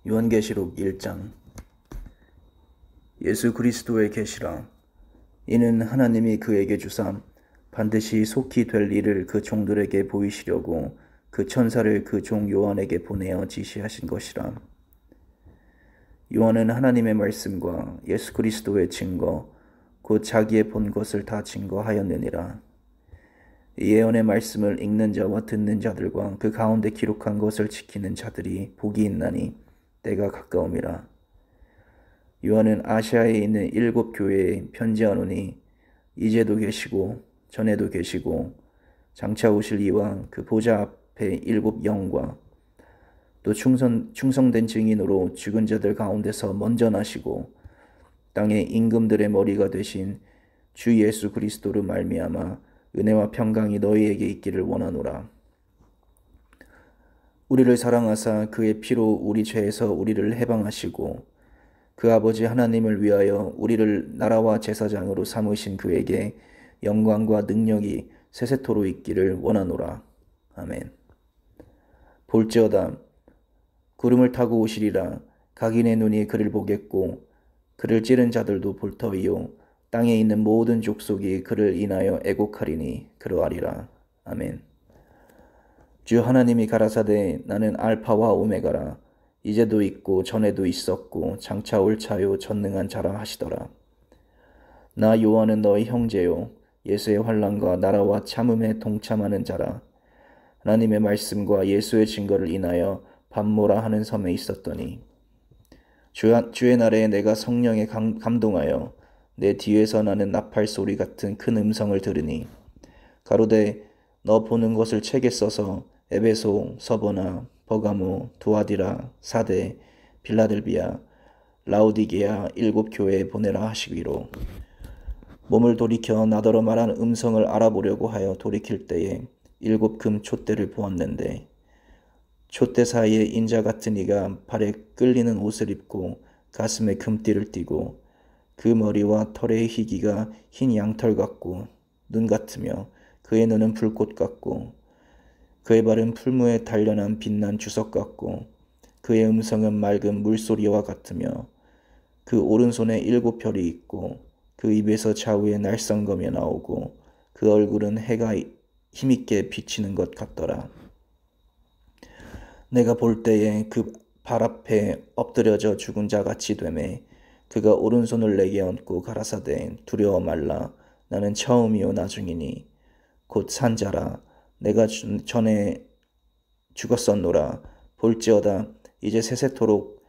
요한계시록 1장. 예수 그리스도의 계시라. 이는 하나님이 그에게 주사 반드시 속히 될 일을 그 종들에게 보이시려고 그 천사를 그 종 요한에게 보내어 지시하신 것이라. 요한은 하나님의 말씀과 예수 그리스도의 증거 곧 자기의 본 것을 다 증거하였느니라. 이 예언의 말씀을 읽는 자와 듣는 자들과 그 가운데 기록한 것을 지키는 자들이 복이 있나니 때가 가까움이라. 요한은 아시아에 있는 7 교회에 편지하노니 이제도 계시고 전에도 계시고 장차 오실 이와 그 보좌 앞에 7 영과 또 충성된 증인으로 죽은 자들 가운데서 먼저 나시고 땅의 임금들의 머리가 되신 주 예수 그리스도로 말미암아 은혜와 평강이 너희에게 있기를 원하노라. 우리를 사랑하사 그의 피로 우리 죄에서 우리를 해방하시고 그 아버지 하나님을 위하여 우리를 나라와 제사장으로 삼으신 그에게 영광과 능력이 세세토록 있기를 원하노라. 아멘. 볼지어다 구름을 타고 오시리라. 각인의 눈이 그를 보겠고 그를 찌른 자들도 볼 터이요 땅에 있는 모든 족속이 그를 인하여 애곡하리니 그러하리라. 아멘. 주 하나님이 가라사대 나는 알파와 오메가라. 이제도 있고 전에도 있었고 장차 올 차요 전능한 자라 하시더라. 나 요한은 너희 형제요 예수의 환난과 나라와 참음에 동참하는 자라. 하나님의 말씀과 예수의 증거를 인하여 밤모라 하는 섬에 있었더니 주의 날에 내가 성령에 감동하여 내 뒤에서 나는 나팔 소리 같은 큰 음성을 들으니 가로되 너 보는 것을 책에 써서 에베소, 서버나, 버가모, 두아디라, 사데, 빌라델비아, 라우디게아 7 교회에 보내라 하시기로. 몸을 돌이켜 나더러 말한 음성을 알아보려고 하여 돌이킬 때에 7 금 촛대를 보았는데 촛대 사이에 인자 같은 이가 발에 끌리는 옷을 입고 가슴에 금띠를 띠고 그 머리와 털의 희기가 흰 양털 같고 눈 같으며 그의 눈은 불꽃 같고 그의 발은 풀무에 단련한 빛난 주석 같고 그의 음성은 맑은 물소리와 같으며 그 오른손에 7 별이 있고 그 입에서 좌우에 날성검이 나오고 그 얼굴은 해가 힘있게 비치는 것 같더라. 내가 볼 때에 그 발 앞에 엎드려져 죽은 자 같이 되매 그가 오른손을 내게 얹고 가라사대 두려워 말라. 나는 처음이요 나중이니 곧 산자라. 내가 전에 죽었었노라. 볼지어다 이제 세세토록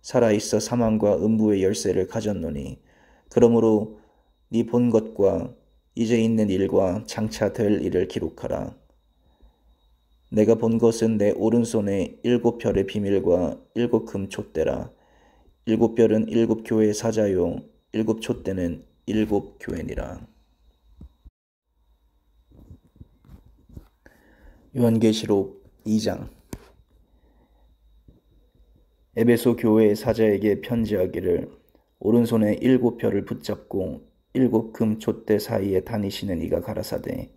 살아있어 사망과 음부의 열쇠를 가졌노니 그러므로 네 본 것과 이제 있는 일과 장차 될 일을 기록하라. 내가 본 것은 내 오른손에 7 별의 비밀과 7 금 촛대라. 7 별은 7 교회의 사자요 7 촛대는 7 교회니라. 요한계시록 2장. 에베소 교회의 사자에게 편지하기를 오른손에 7 별을 붙잡고 7 금 촛대 사이에 다니시는 이가 가라사대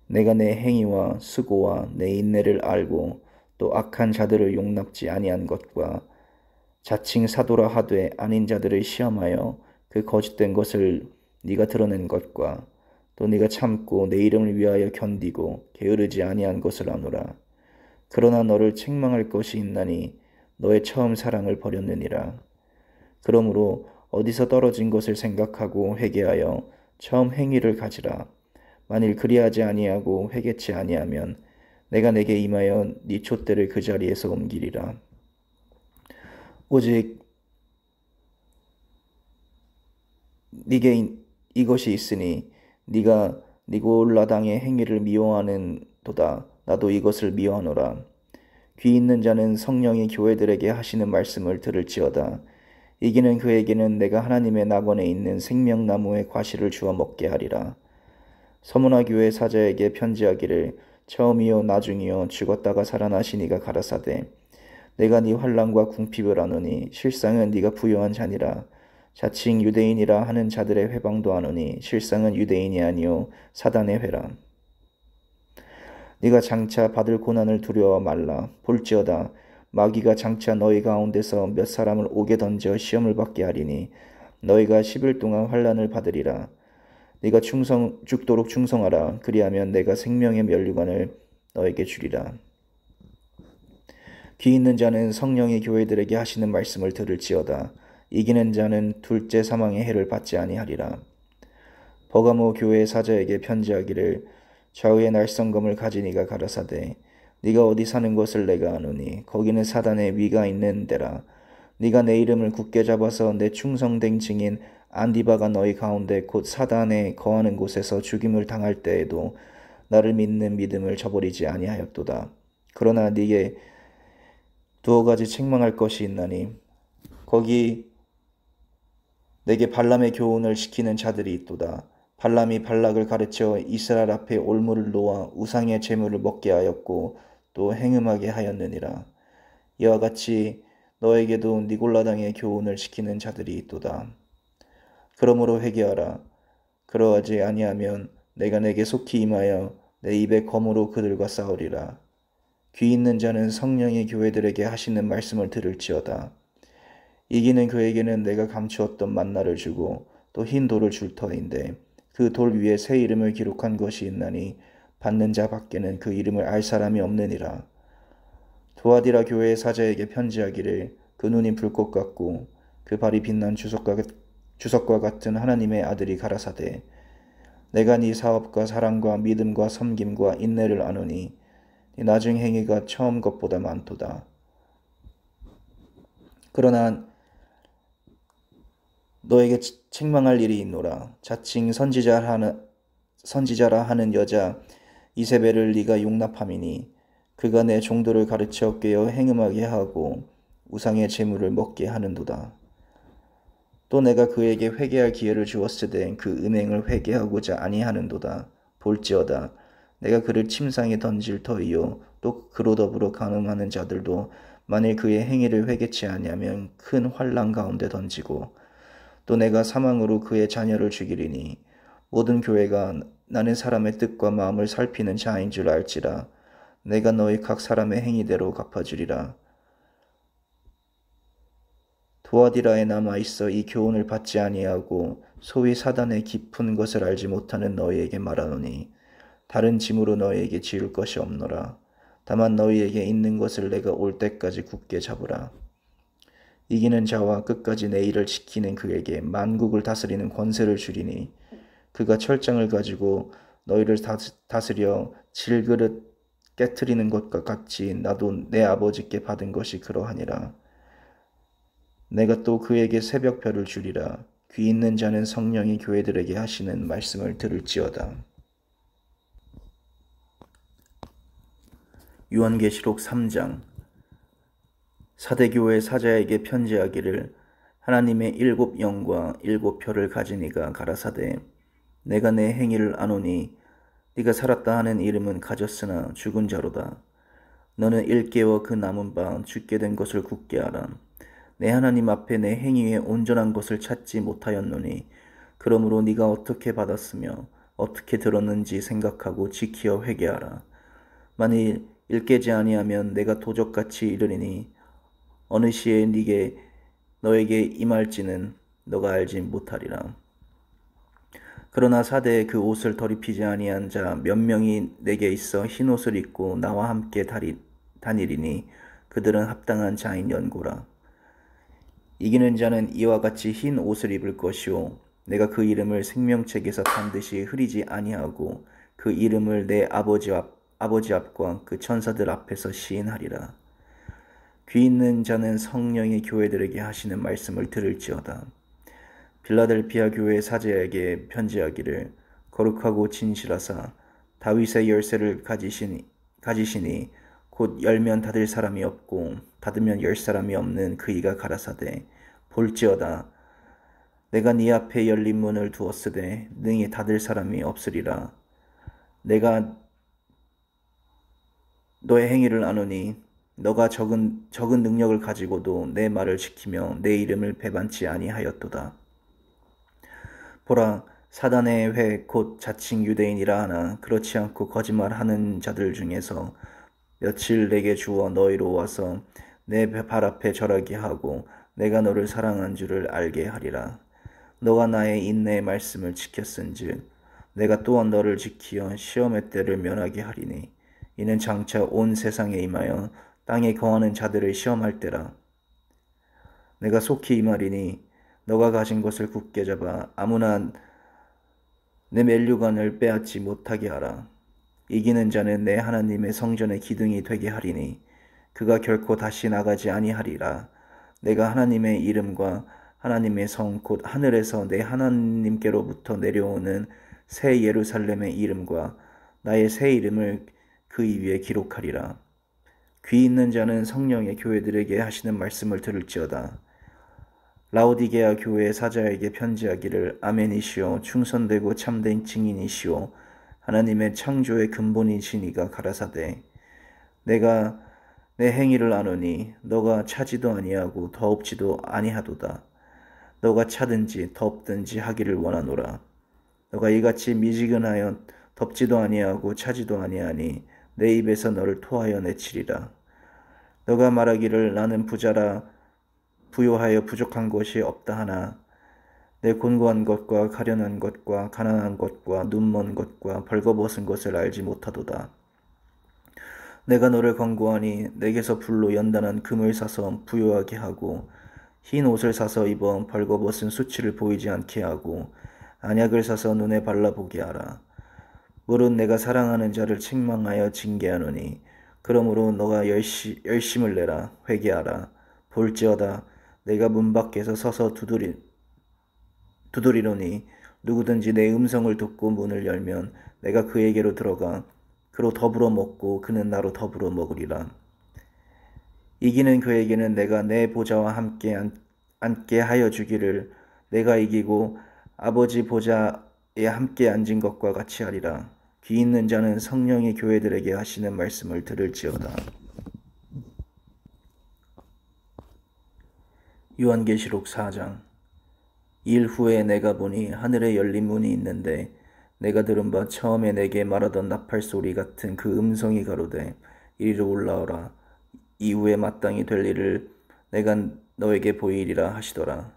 내가 내 행위와 수고와 내 인내를 알고 또 악한 자들을 용납지 아니한 것과 자칭 사도라 하되 아닌 자들을 시험하여 그 거짓된 것을 네가 드러낸 것과 또 네가 참고 내 이름을 위하여 견디고 게으르지 아니한 것을 아노라. 그러나 너를 책망할 것이 있나니 너의 처음 사랑을 버렸느니라. 그러므로 어디서 떨어진 것을 생각하고 회개하여 처음 행위를 가지라. 만일 그리하지 아니하고 회개치 아니하면 내가 내게 임하여 네 촛대를 그 자리에서 옮기리라. 오직 네게 이것이 있으니 네가 니골라당의 행위를 미워하는 도다. 나도 이것을 미워하노라. 귀 있는 자는 성령이 교회들에게 하시는 말씀을 들을지어다. 이기는 그에게는 내가 하나님의 낙원에 있는 생명나무의 과실을 주어 먹게 하리라. 서문화 교회 사자에게 편지하기를 처음이요 나중이요 죽었다가 살아나신 이가 가라사대 내가 네 환난과 궁핍을 아노니 실상은 네가 부요한 자니라. 자칭 유대인이라 하는 자들의 회방도 아노니 실상은 유대인이 아니요 사단의 회라. 네가 장차 받을 고난을 두려워 말라. 볼지어다 마귀가 장차 너희 가운데서 몇 사람을 옥에 던져 시험을 받게 하리니 너희가 10일 동안 환난을 받으리라. 네가 죽도록 충성하라. 그리하면 내가 생명의 면류관을 너에게 주리라. 귀 있는 자는 성령이 교회들에게 하시는 말씀을 들을지어다. 이기는 자는 둘째 사망의 해를 받지 아니하리라. 버가모 교회 사자에게 편지하기를 좌우의 날성검을 가진 이가 가라사대 네가 어디 사는 것을 내가 아노니 거기는 사단의 위가 있는 데라. 네가 내 이름을 굳게 잡아서 내 충성된 증인 안디바가 너희 가운데 곧 사단에 거하는 곳에서 죽임을 당할 때에도 나를 믿는 믿음을 저버리지 아니하였도다. 그러나 네게 두어 가지 책망할 것이 있나니 거기 내게 발람의 교훈을 시키는 자들이 있도다. 발람이 발락을 가르쳐 이스라엘 앞에 올무를 놓아 우상의 제물을 먹게 하였고 또 행음하게 하였느니라. 이와 같이 너에게도 니골라당의 교훈을 시키는 자들이 있도다. 그러므로 회개하라. 그러하지 아니하면 내가 내게 속히 임하여 내 입의 검으로 그들과 싸우리라. 귀 있는 자는 성령의 교회들에게 하시는 말씀을 들을지어다. 이기는 그에게는 내가 감추었던 만나를 주고 또 흰 돌을 줄 터인데 그 돌 위에 새 이름을 기록한 것이 있나니 받는 자 밖에는 그 이름을 알 사람이 없느니라. 두아디라 교회의 사자에게 편지하기를 그 눈이 불꽃 같고 그 발이 빛난 주석과 같은 하나님의 아들이 가라사대 내가 네 사업과 사랑과 믿음과 섬김과 인내를 아노니 네 나중 행위가 처음 것보다 많도다. 그러나 너에게 책망할 일이 있노라. 자칭 선지자라 하는 여자 이세벨을 네가 용납함이니 그가 내 종도를 가르쳐 깨어 행음하게 하고 우상의 제물을 먹게 하는도다. 또 내가 그에게 회개할 기회를 주었으되 그 음행을 회개하고자 아니하는도다. 볼지어다 내가 그를 침상에 던질 터이요 또 그로 더불어 간음하는 자들도 만일 그의 행위를 회개치 아니하면 큰 환난 가운데 던지고 또 내가 사망으로 그의 자녀를 죽이리니 모든 교회가 나는 사람의 뜻과 마음을 살피는 자인 줄 알지라. 내가 너희 각 사람의 행위대로 갚아주리라. 두아디라에 남아있어 이 교훈을 받지 아니하고 소위 사단의 깊은 것을 알지 못하는 너희에게 말하노니 다른 짐으로 너희에게 지을 것이 없노라. 다만 너희에게 있는 것을 내가 올 때까지 굳게 잡으라. 이기는 자와 끝까지 내 일을 지키는 그에게 만국을 다스리는 권세를 주리니 그가 철장을 가지고 너희를 다스려 질그릇 깨트리는 것과 같이 나도 내 아버지께 받은 것이 그러하니라. 내가 또 그에게 새벽별을 주리라. 귀 있는 자는 성령이 교회들에게 하시는 말씀을 들을지어다. 요한계시록 3장. 사대교회 사자에게 편지하기를 하나님의 7 영과 7 표를 가진 이가 가라사대 내가 내 행위를 아노니 네가 살았다 하는 이름은 가졌으나 죽은 자로다. 너는 일깨워 그 남은 바 죽게 된 것을 굳게 하라. 내 하나님 앞에 내 행위에 온전한 것을 찾지 못하였노니 그러므로 네가 어떻게 받았으며 어떻게 들었는지 생각하고 지키어 회개하라. 만일 일깨지 아니하면 내가 도적같이 이르리니 어느 시에 너에게 임할지는 너가 알지 못하리라. 그러나 사대에 그 옷을 더입히지 아니한 자 몇 명이 내게 있어 흰 옷을 입고 나와 함께 다니리니 그들은 합당한 자인 연고라. 이기는 자는 이와 같이 흰 옷을 입을 것이요 내가 그 이름을 생명책에서 반드시 흐리지 아니하고 그 이름을 내 아버지 앞과 그 천사들 앞에서 시인하리라. 귀 있는 자는 성령의 교회들에게 하시는 말씀을 들을지어다. 빌라델피아 교회 사제에게 편지하기를 거룩하고 진실하사 다윗의 열쇠를 가지시니 곧 열면 닫을 사람이 없고 닫으면 열 사람이 없는 그이가 가라사대 볼지어다 내가 네 앞에 열린 문을 두었으되 능히 닫을 사람이 없으리라. 내가 너의 행위를 아노니 너가 적은 능력을 가지고도 내 말을 지키며 내 이름을 배반치 아니하였도다. 보라 사단의 회 곧 자칭 유대인이라 하나 그렇지 않고 거짓말하는 자들 중에서 며칠 내게 주어 너희로 와서 내 발 앞에 절하게 하고 내가 너를 사랑한 줄을 알게 하리라. 너가 나의 인내의 말씀을 지켰은즉 내가 또한 너를 지키어 시험의 때를 면하게 하리니 이는 장차 온 세상에 임하여 땅에 거하는 자들을 시험할 때라. 내가 속히 임하리니 너가 가진 것을 굳게 잡아 아무나 내 면류관을 빼앗지 못하게 하라. 이기는 자는 내 하나님의 성전의 기둥이 되게 하리니 그가 결코 다시 나가지 아니하리라. 내가 하나님의 이름과 하나님의 성 곧 하늘에서 내 하나님께로부터 내려오는 새 예루살렘의 이름과 나의 새 이름을 그 위에 기록하리라. 귀 있는 자는 성령의 교회들에게 하시는 말씀을 들을지어다. 라오디게아 교회의 사자에게 편지하기를 아멘이시오 충성되고 참된 증인이시오 하나님의 창조의 근본이시니가 가라사대 내가 내 행위를 아노니 너가 차지도 아니하고 더없지도 아니하도다. 너가 차든지 덥든지 하기를 원하노라. 너가 이같이 미지근하여 덥지도 아니하고 차지도 아니하니 내 입에서 너를 토하여 내치리라. 너가 말하기를 나는 부자라 부요하여 부족한 것이 없다 하나 내 곤고한 것과 가련한 것과 가난한 것과 눈먼 것과 벌거벗은 것을 알지 못하도다. 내가 너를 권고하니 내게서 불로 연단한 금을 사서 부요하게 하고 흰 옷을 사서 입어 벌거벗은 수치를 보이지 않게 하고 안약을 사서 눈에 발라보게 하라. 물은 내가 사랑하는 자를 책망하여 징계하노니 그러므로 너가 열심을 내라 회개하라. 볼지어다 내가 문 밖에서 서서 두드리노니 누구든지 내 음성을 듣고 문을 열면 내가 그에게로 들어가 그로 더불어 먹고 그는 나로 더불어 먹으리라. 이기는 그에게는 내가 내 보좌와 함께 앉게 하여 주기를 내가 이기고 아버지 보좌에 함께 앉은 것과 같이 하리라. 귀 있는 자는 성령의 교회들에게 하시는 말씀을 들을지어다. 요한계시록 4장. 일 후에 내가 보니 하늘에 열린 문이 있는데 내가 들은 바 처음에 내게 말하던 나팔 소리 같은 그 음성이 가로되 이리로 올라오라. 이후에 마땅히 될 일을 내가 너에게 보이리라 하시더라.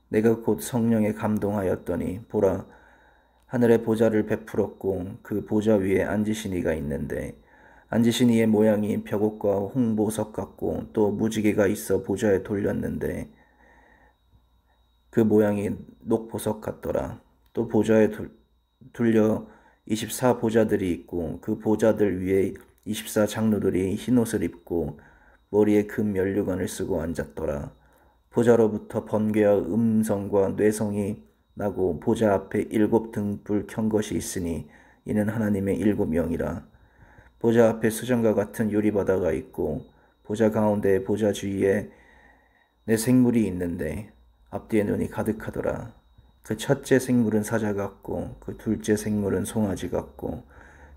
내가 곧 성령에 감동하였더니 보라 하늘에 보좌를 베풀었고 그 보좌 위에 앉으신 이가 있는데 앉으신 이의 모양이 벽옥과 홍보석 같고 또 무지개가 있어 보좌에 돌렸는데 그 모양이 녹보석 같더라. 또 보좌에 둘려 24보좌들이 있고 그 보좌들 위에 24장로들이 흰옷을 입고 머리에 금 면류관을 쓰고 앉았더라. 보좌로부터 번개와 음성과 뇌성이 나고 보좌 앞에 7 등불 켠 것이 있으니 이는 하나님의 7 영이라. 보좌 앞에 수정과 같은 유리바다가 있고 보좌 가운데 보좌 주위에 내 생물이 있는데 앞뒤에 눈이 가득하더라. 그 첫째 생물은 사자 같고 그 둘째 생물은 송아지 같고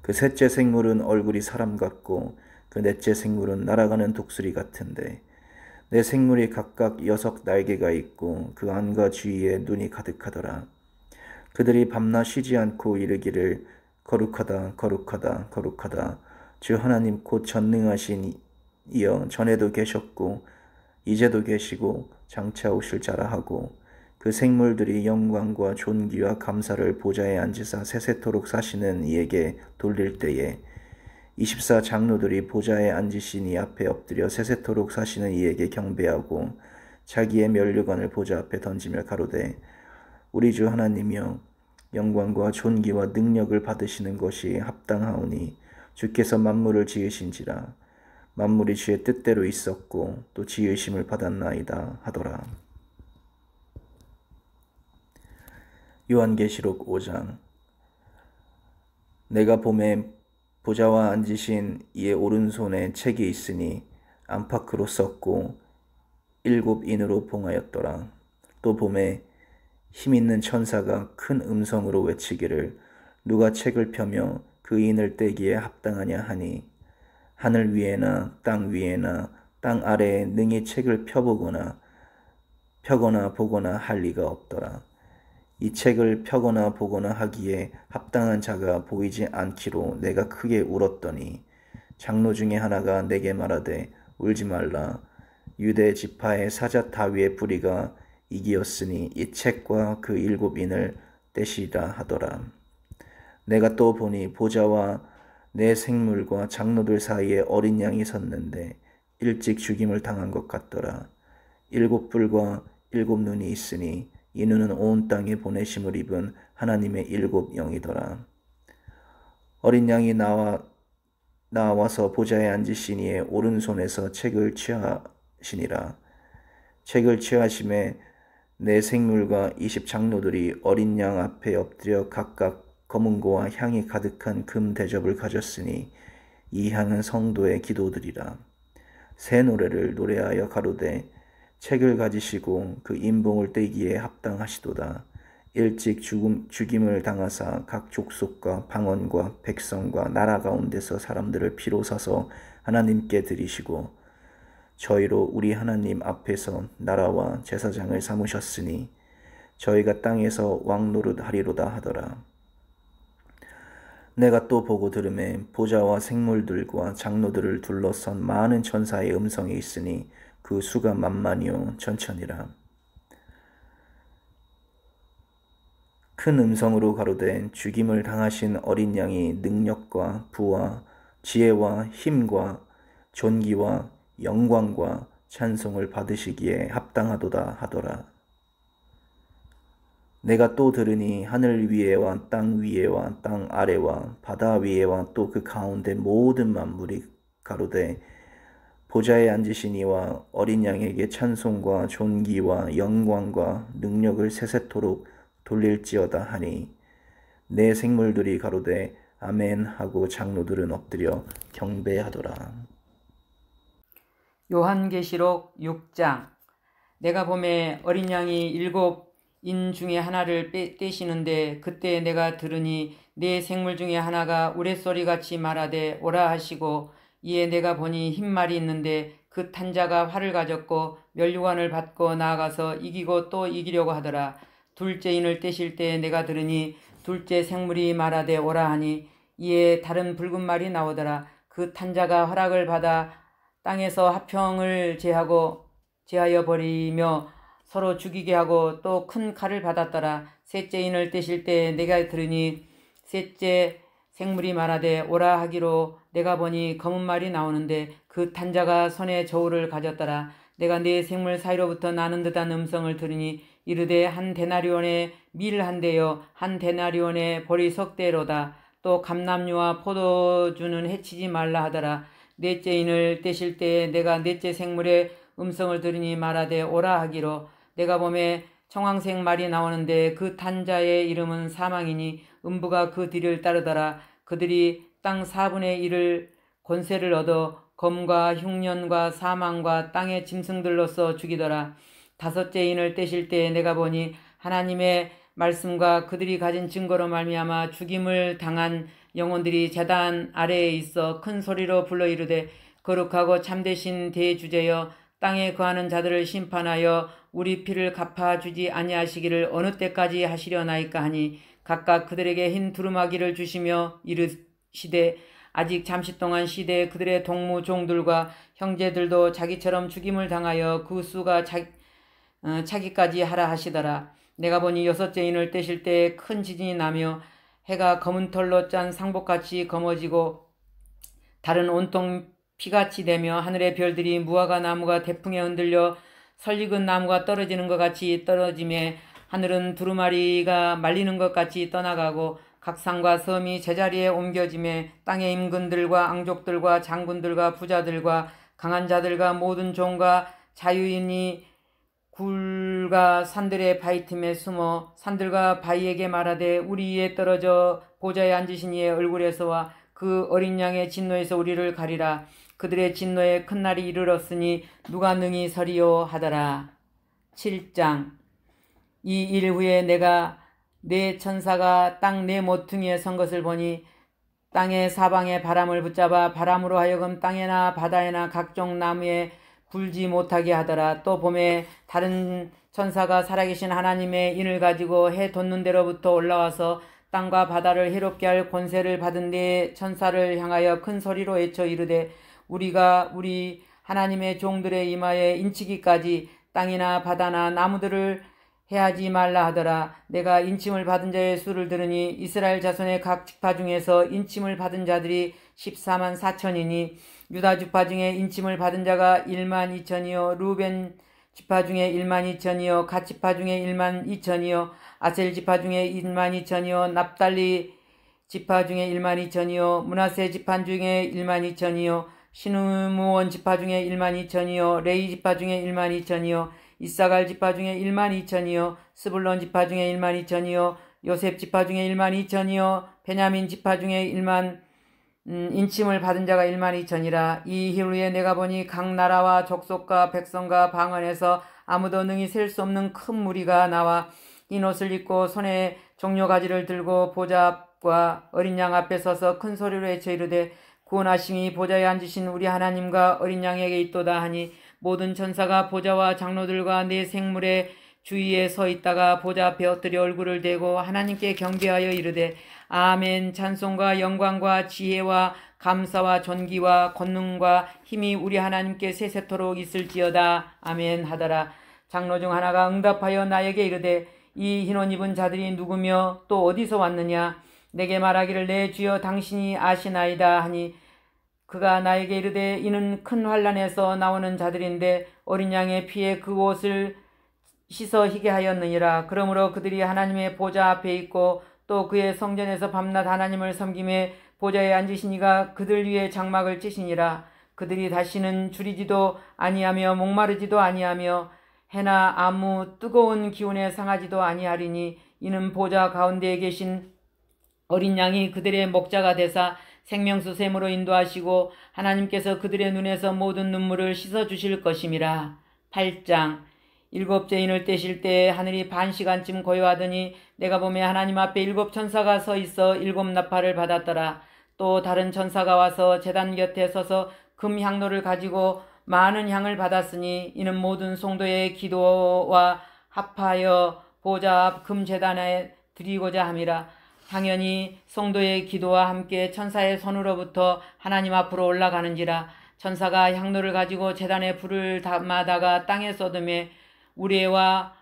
그 셋째 생물은 얼굴이 사람 같고 그 넷째 생물은 날아가는 독수리 같은데 내 생물이 각각 6 날개가 있고 그 안과 주위에 눈이 가득하더라. 그들이 밤낮 쉬지 않고 이르기를 거룩하다 거룩하다 거룩하다 주 하나님 곧 전능하신 이여 전에도 계셨고 이제도 계시고 장차 오실 자라 하고 그 생물들이 영광과 존귀와 감사를 보좌에 앉으사 세세토록 사시는 이에게 돌릴 때에 24장로들이 보좌에 앉으신 이 앞에 엎드려 세세토록 사시는 이에게 경배하고 자기의 면류관을 보좌 앞에 던지며 가로되 우리 주 하나님이여 영광과 존귀와 능력을 받으시는 것이 합당하오니 주께서 만물을 지으신지라 만물이 주의 뜻대로 있었고 또 지으심을 받았나이다 하더라. 요한계시록 5장. 내가 봄에 보좌와 앉으신 이의 오른손에 책이 있으니 안팎으로 썼고 7 인으로 봉하였더라. 또 봄에 힘있는 천사가 큰 음성으로 외치기를 누가 책을 펴며 그 인을 떼기에 합당하냐 하니 하늘 위에나 땅 위에나 땅 아래에 능히 책을 펴거나 보거나 할 리가 없더라. 이 책을 펴거나 보거나 하기에 합당한 자가 보이지 않기로 내가 크게 울었더니 장로 중에 하나가 내게 말하되 울지 말라. 유대 지파의 사자 다위의 뿌리가 이기었으니 이 책과 그 7인을 떼시라 하더라. 내가 또 보니 보좌와 내 생물과 장로들 사이에 어린 양이 섰는데 일찍 죽임을 당한 것 같더라. 7뿔과 7눈이 있으니 이 눈은 온 땅에 보내심을 입은 하나님의 7영이더라. 어린 양이 나와서 보좌에 앉으시니에 오른손에서 책을 취하시니라. 책을 취하심에 내 생물과 20장로들이 어린 양 앞에 엎드려 각각 검은고와 향이 가득한 금 대접을 가졌으니 이 향은 성도의 기도들이라. 새 노래를 노래하여 가로되 책을 가지시고 그 인봉을 떼기에 합당하시도다. 일찍 죽임을 당하사 각 족속과 방언과 백성과 나라 가운데서 사람들을 피로 사서 하나님께 드리시고 저희로 우리 하나님 앞에서 나라와 제사장을 삼으셨으니 저희가 땅에서 왕 노릇하리로다 하더라. 내가 또 보고 들음에 보좌와 생물들과 장로들을 둘러선 많은 천사의 음성이 있으니 그 수가 만만이요 천천이라. 큰 음성으로 가로되 죽임을 당하신 어린 양이 능력과 부와 지혜와 힘과 존귀와 영광과 찬송을 받으시기에 합당하도다 하더라. 내가 또 들으니 하늘 위에와 땅 위에와 땅 아래와 바다 위에와 또 그 가운데 모든 만물이 가로되 보좌에 앉으신 이와 어린 양에게 찬송과 존귀와 영광과 능력을 세세토록 돌릴지어다 하니 내 생물들이 가로되 아멘 하고 장로들은 엎드려 경배하더라. 요한계시록 6장. 내가 보매 어린 양이 7인 중에 하나를 떼시는데 그때 내가 들으니 네 생물 중에 하나가 우레소리같이 말하되 오라 하시고 이에 내가 보니 흰 말이 있는데 그 탄자가 활을 가졌고 면류관을 받고 나아가서 이기고 또 이기려고 하더라. 둘째 인을 떼실 때 내가 들으니 둘째 생물이 말하되 오라 하니 이에 다른 붉은 말이 나오더라. 그 탄자가 허락을 받아 땅에서 화평을 제하여 버리며 서로 죽이게 하고 또 큰 칼을 받았더라. 셋째 인을 떼실 때 내가 들으니 셋째 생물이 말하되 오라 하기로 내가 보니 검은 말이 나오는데 그 탄자가 손에 저울을 가졌더라. 내가 네 생물 사이로부터 나는 듯한 음성을 들으니 이르되 한 데나리온의 밀 한 대요 한 데나리온의 보리 석 대로다. 또 감람류와 포도주는 해치지 말라 하더라. 넷째 인을 떼실 때 내가 넷째 생물의 음성을 들으니 말하되 오라 하기로 내가 보매 청황색 말이 나오는데 그 탄자의 이름은 사망이니 음부가 그 뒤를 따르더라. 그들이 땅 4분의 1을 권세를 얻어 검과 흉년과 사망과 땅의 짐승들로서 죽이더라. 다섯째 인을 떼실 때 내가 보니 하나님의 말씀과 그들이 가진 증거로 말미암아 죽임을 당한 영혼들이 제단 아래에 있어 큰 소리로 불러 이르되 거룩하고 참되신 대주제여 땅에 거하는 자들을 심판하여 우리 피를 갚아주지 아니하시기를 어느 때까지 하시려나이까 하니 각각 그들에게 흰 두루마기를 주시며 이르시되 아직 잠시 동안 시대에 그들의 동무종들과 형제들도 자기처럼 죽임을 당하여 그 수가 차기까지 하라 하시더라. 내가 보니 여섯째 인을 떼실 때 큰 지진이 나며 해가 검은 털로 짠 상복같이 검어지고 달은 온통 피같이 되며 하늘의 별들이 무화과 나무가 태풍에 흔들려 설익은 나무가 떨어지는 것 같이 떨어지며 하늘은 두루마리가 말리는 것 같이 떠나가고 각 산과 섬이 제자리에 옮겨지며 땅의 임금들과 앙족들과 장군들과 부자들과 강한 자들과 모든 종과 자유인이 굴과 산들의 바위 틈에 숨어 산들과 바위에게 말하되 우리 위에 떨어져 보좌에 앉으신 이의 얼굴에서와 그 어린 양의 진노에서 우리를 가리라. 그들의 진노에 큰 날이 이르렀으니 누가 능히 서리요 하더라. 7장. 이 일 후에 내가 네 천사가 땅 네 모퉁이에 선 것을 보니 땅의 사방에 바람을 붙잡아 바람으로 하여금 땅에나 바다에나 각종 나무에 굴지 못하게 하더라. 또 봄에 다른 천사가 살아계신 하나님의 인을 가지고 해 돋는 데로부터 올라와서 땅과 바다를 해롭게 할 권세를 받은 네 천사를 향하여 큰 소리로 외쳐 이르되 우리가 우리 하나님의 종들의 이마에 인치기까지 땅이나 바다나 나무들을 해하지 말라 하더라. 내가 인침을 받은 자의 수를 들으니 이스라엘 자손의 각 지파 중에서 인침을 받은 자들이 14만 4천이니 유다 지파 중에 인침을 받은 자가 1만 2천이요 루벤 지파 중에 1만 2천이요 갓 지파 중에 1만 2천이요 아셀 지파 중에 1만 2천이요 납달리 지파 중에 1만 2천이요 므낫세 지파 중에 1만 2천이요 시므온 지파 중에 1만 2천이요 레위 지파 중에 1만 2천이요 이사갈 지파 중에 1만 2천이요 스불론 지파 중에 1만 2천이요 요셉 지파 중에 1만 2천이요 베냐민 지파 중에 1만 인침을 받은 자가 1만 2천이라. 이 후에 내가 보니 각 나라와 족속과 백성과 방언에서 아무도 능히 셀 수 없는 큰 무리가 나와 흰 옷을 입고 손에 종려가지를 들고 보좌 앞과 어린 양 앞에 서서 큰 소리로 외쳐 이르되 구원하심이 보좌에 앉으신 우리 하나님과 어린 양에게 있도다 하니 모든 천사가 보좌와 장로들과 네 생물의 주위에 서 있다가 보좌 앞에 엎드려 얼굴을 대고 하나님께 경배하여 이르되 아멘. 찬송과 영광과 지혜와 감사와 존귀와 권능과 힘이 우리 하나님께 세세토록 있을지어다. 아멘 하더라. 장로 중 하나가 응답하여 나에게 이르되 이 흰옷 입은 자들이 누구며 또 어디서 왔느냐. 내게 말하기를 내 주여 당신이 아시나이다 하니 그가 나에게 이르되 이는 큰 환난에서 나오는 자들인데 어린 양의 피에 그 옷을 씻어 희게 하였느니라. 그러므로 그들이 하나님의 보좌 앞에 있고 또 그의 성전에서 밤낮 하나님을 섬김에 보좌에 앉으신 이가 그들 위에 장막을 찌시니라. 그들이 다시는 줄이지도 아니하며 목마르지도 아니하며 해나 아무 뜨거운 기운에 상하지도 아니하리니 이는 보좌 가운데에 계신 어린 양이 그들의 목자가 되사 생명수 샘으로 인도하시고 하나님께서 그들의 눈에서 모든 눈물을 씻어주실 것임이라. 8장. 일곱째 인을 떼실 때 하늘이 반 시간쯤 고요하더니 내가 보매 하나님 앞에 7 천사가 서 있어 7 나팔을 받았더라. 또 다른 천사가 와서 제단 곁에 서서 금 향로를 가지고 많은 향을 받았으니 이는 모든 성도의 기도와 합하여 보좌 앞 금 제단에 드리고자 함이라. 당연히 성도의 기도와 함께 천사의 손으로부터 하나님 앞으로 올라가는지라. 천사가 향로를 가지고 제단에 불을 담아다가 땅에 쏟음에 우레와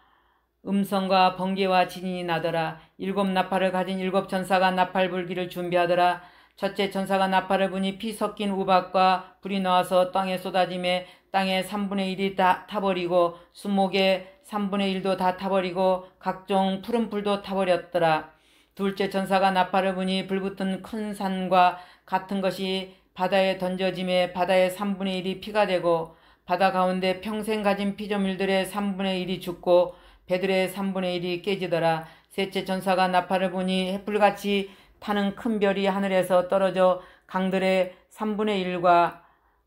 음성과 번개와 지진이 나더라. 7 나팔을 가진 7 천사가 나팔 불기를 준비하더라. 첫째 천사가 나팔을 부니 피 섞인 우박과 불이 나와서 땅에 쏟아짐에 땅의 3분의 1이 다 타버리고 수목의 3분의 1도 다 타버리고 각종 푸른 풀도 타버렸더라. 둘째 천사가 나팔을 부니 불붙은 큰 산과 같은 것이 바다에 던져짐에 바다의 3분의 1이 피가 되고 바다 가운데 평생 가진 피조물들의 3분의 1이 죽고 배들의 3분의 1이 깨지더라. 셋째 천사가 나팔을 부니 햇불같이 타는 큰 별이 하늘에서 떨어져 강들의 3분의 1과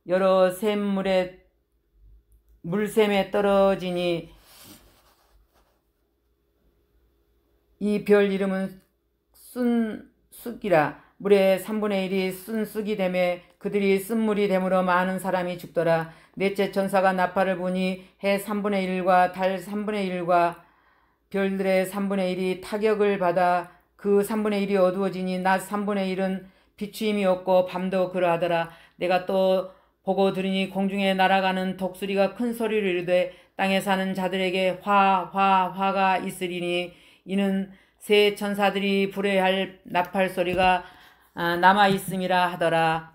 여러 샘물의 물샘에 떨어지니 이 별 이름은 순쑥이라. 물의 3분의 1이 순쑥이 되매 그들이 쓴물이 되므로 많은 사람이 죽더라. 넷째 천사가 나팔을 부니 해 3분의 1과 달 3분의 1과 별들의 3분의 1이 타격을 받아 그 3분의 1이 어두워지니 낮 3분의 1은 비추임이 없고 밤도 그러하더라. 내가 또 보고 들으니 공중에 날아가는 독수리가 큰 소리로 이르되 땅에 사는 자들에게 화가 있으리니 이는 새 천사들이 불어야 할 나팔 소리가 남아있음이라 하더라.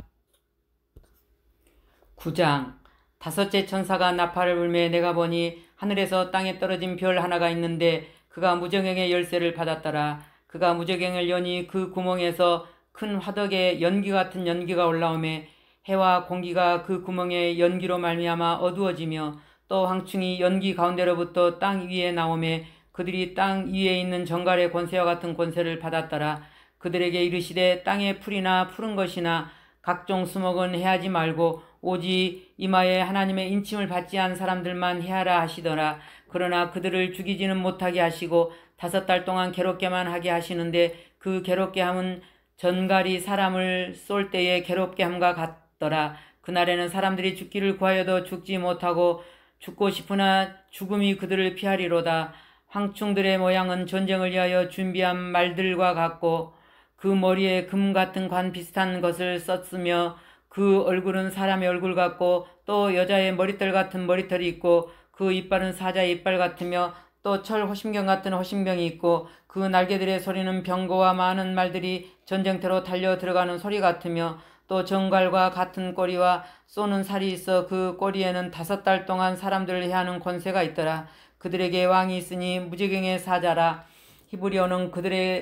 9장. 다섯째 천사가 나팔을 불매 내가 보니 하늘에서 땅에 떨어진 별 하나가 있는데 그가 무저갱의 열쇠를 받았더라. 그가 무저갱을 여니 그 구멍에서 큰 화덕에 연기 같은 연기가 올라오매 해와 공기가 그 구멍에 연기로 말미암아 어두워지며 또 황충이 연기 가운데로부터 땅 위에 나오매 그들이 땅 위에 있는 정갈의 권세와 같은 권세를 받았더라. 그들에게 이르시되 땅의 풀이나 푸른 것이나 각종 수목은 해하지 말고 오직 이마에 하나님의 인침을 받지 않은 사람들만 해하라 하시더라. 그러나 그들을 죽이지는 못하게 하시고 5달 동안 괴롭게만 하게 하시는데 그 괴롭게 함은 전갈이 사람을 쏠 때에 괴롭게 함과 같더라. 그날에는 사람들이 죽기를 구하여도 죽지 못하고 죽고 싶으나 죽음이 그들을 피하리로다. 황충들의 모양은 전쟁을 위하여 준비한 말들과 같고 그 머리에 금 같은 관 비슷한 것을 썼으며 그 얼굴은 사람의 얼굴 같고 또 여자의 머리털 같은 머리털이 있고 그 이빨은 사자의 이빨 같으며 또 철 호심경 같은 호심경이 있고 그 날개들의 소리는 병거와 많은 말들이 전쟁터로 달려 들어가는 소리 같으며 또 정갈과 같은 꼬리와 쏘는 살이 있어 그 꼬리에는 5달 동안 사람들을 해하는 권세가 있더라. 그들에게 왕이 있으니 무지경의 사자라. 히브리어는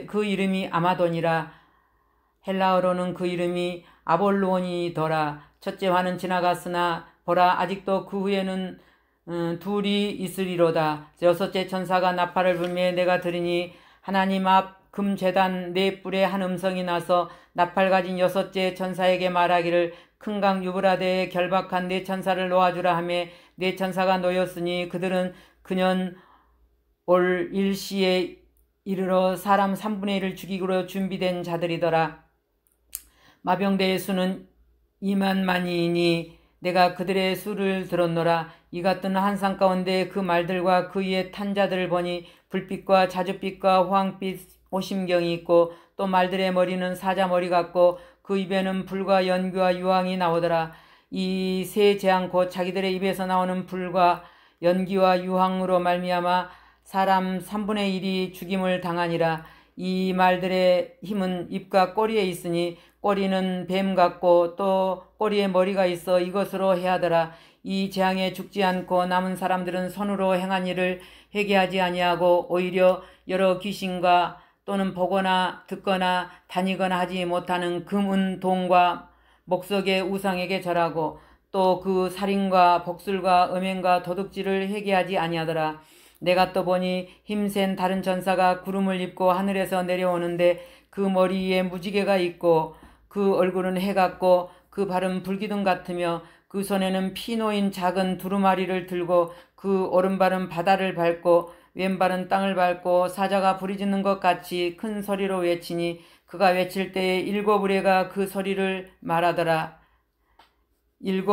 그 이름이 아마돈이라. 헬라어로는 그 이름이 아볼로니더라. 첫째 화는 지나갔으나 보라 아직도 그 후에는 둘이 있으리로다. 여섯째 천사가 나팔을 불매 내가 들으니 하나님 앞 금제단 4뿔에 한 음성이 나서 나팔 가진 여섯째 천사에게 말하기를 큰 강 유브라데에 결박한 4천사를 놓아주라 하며 4천사가 놓였으니 그들은 그년 올 일시에 이르러 사람 3분의 1을 죽이기로 준비된 자들이더라. 마병대의 수는 2만만이니 내가 그들의 수를 들었노라. 이 같은 환상 가운데 그 말들과 그 위에 탄 자들을 보니 불빛과 자줏빛과 황빛 오심경이 있고 또 말들의 머리는 사자 머리 같고 그 입에는 불과 연기와 유황이 나오더라. 이 세 재앙 곧 자기들의 입에서 나오는 불과 연기와 유황으로 말미암아 사람 3분의 1이 죽임을 당하니라. 이 말들의 힘은 입과 꼬리에 있으니 꼬리는 뱀 같고 또 꼬리에 머리가 있어 이것으로 해하더라. 이 재앙에 죽지 않고 남은 사람들은 손으로 행한 일을 회개하지 아니하고 오히려 여러 귀신과 또는 보거나 듣거나 다니거나 하지 못하는 금은 동과 목석의 우상에게 절하고 또 그 살인과 복술과 음행과 도둑질을 회개하지 아니하더라. 내가 또 보니 힘센 다른 천사가 구름을 입고 하늘에서 내려오는데 그 머리 위에 무지개가 있고 그 얼굴은 해 같고 그 발은 불기둥 같으며 그 손에는 피 놓인 작은 두루마리를 들고 그 오른발은 바다를 밟고 왼발은 땅을 밟고 사자가 부르짖는 것 같이 큰 소리로 외치니 그가 외칠 때에 7 우레가 그 소리를 말하더라. 7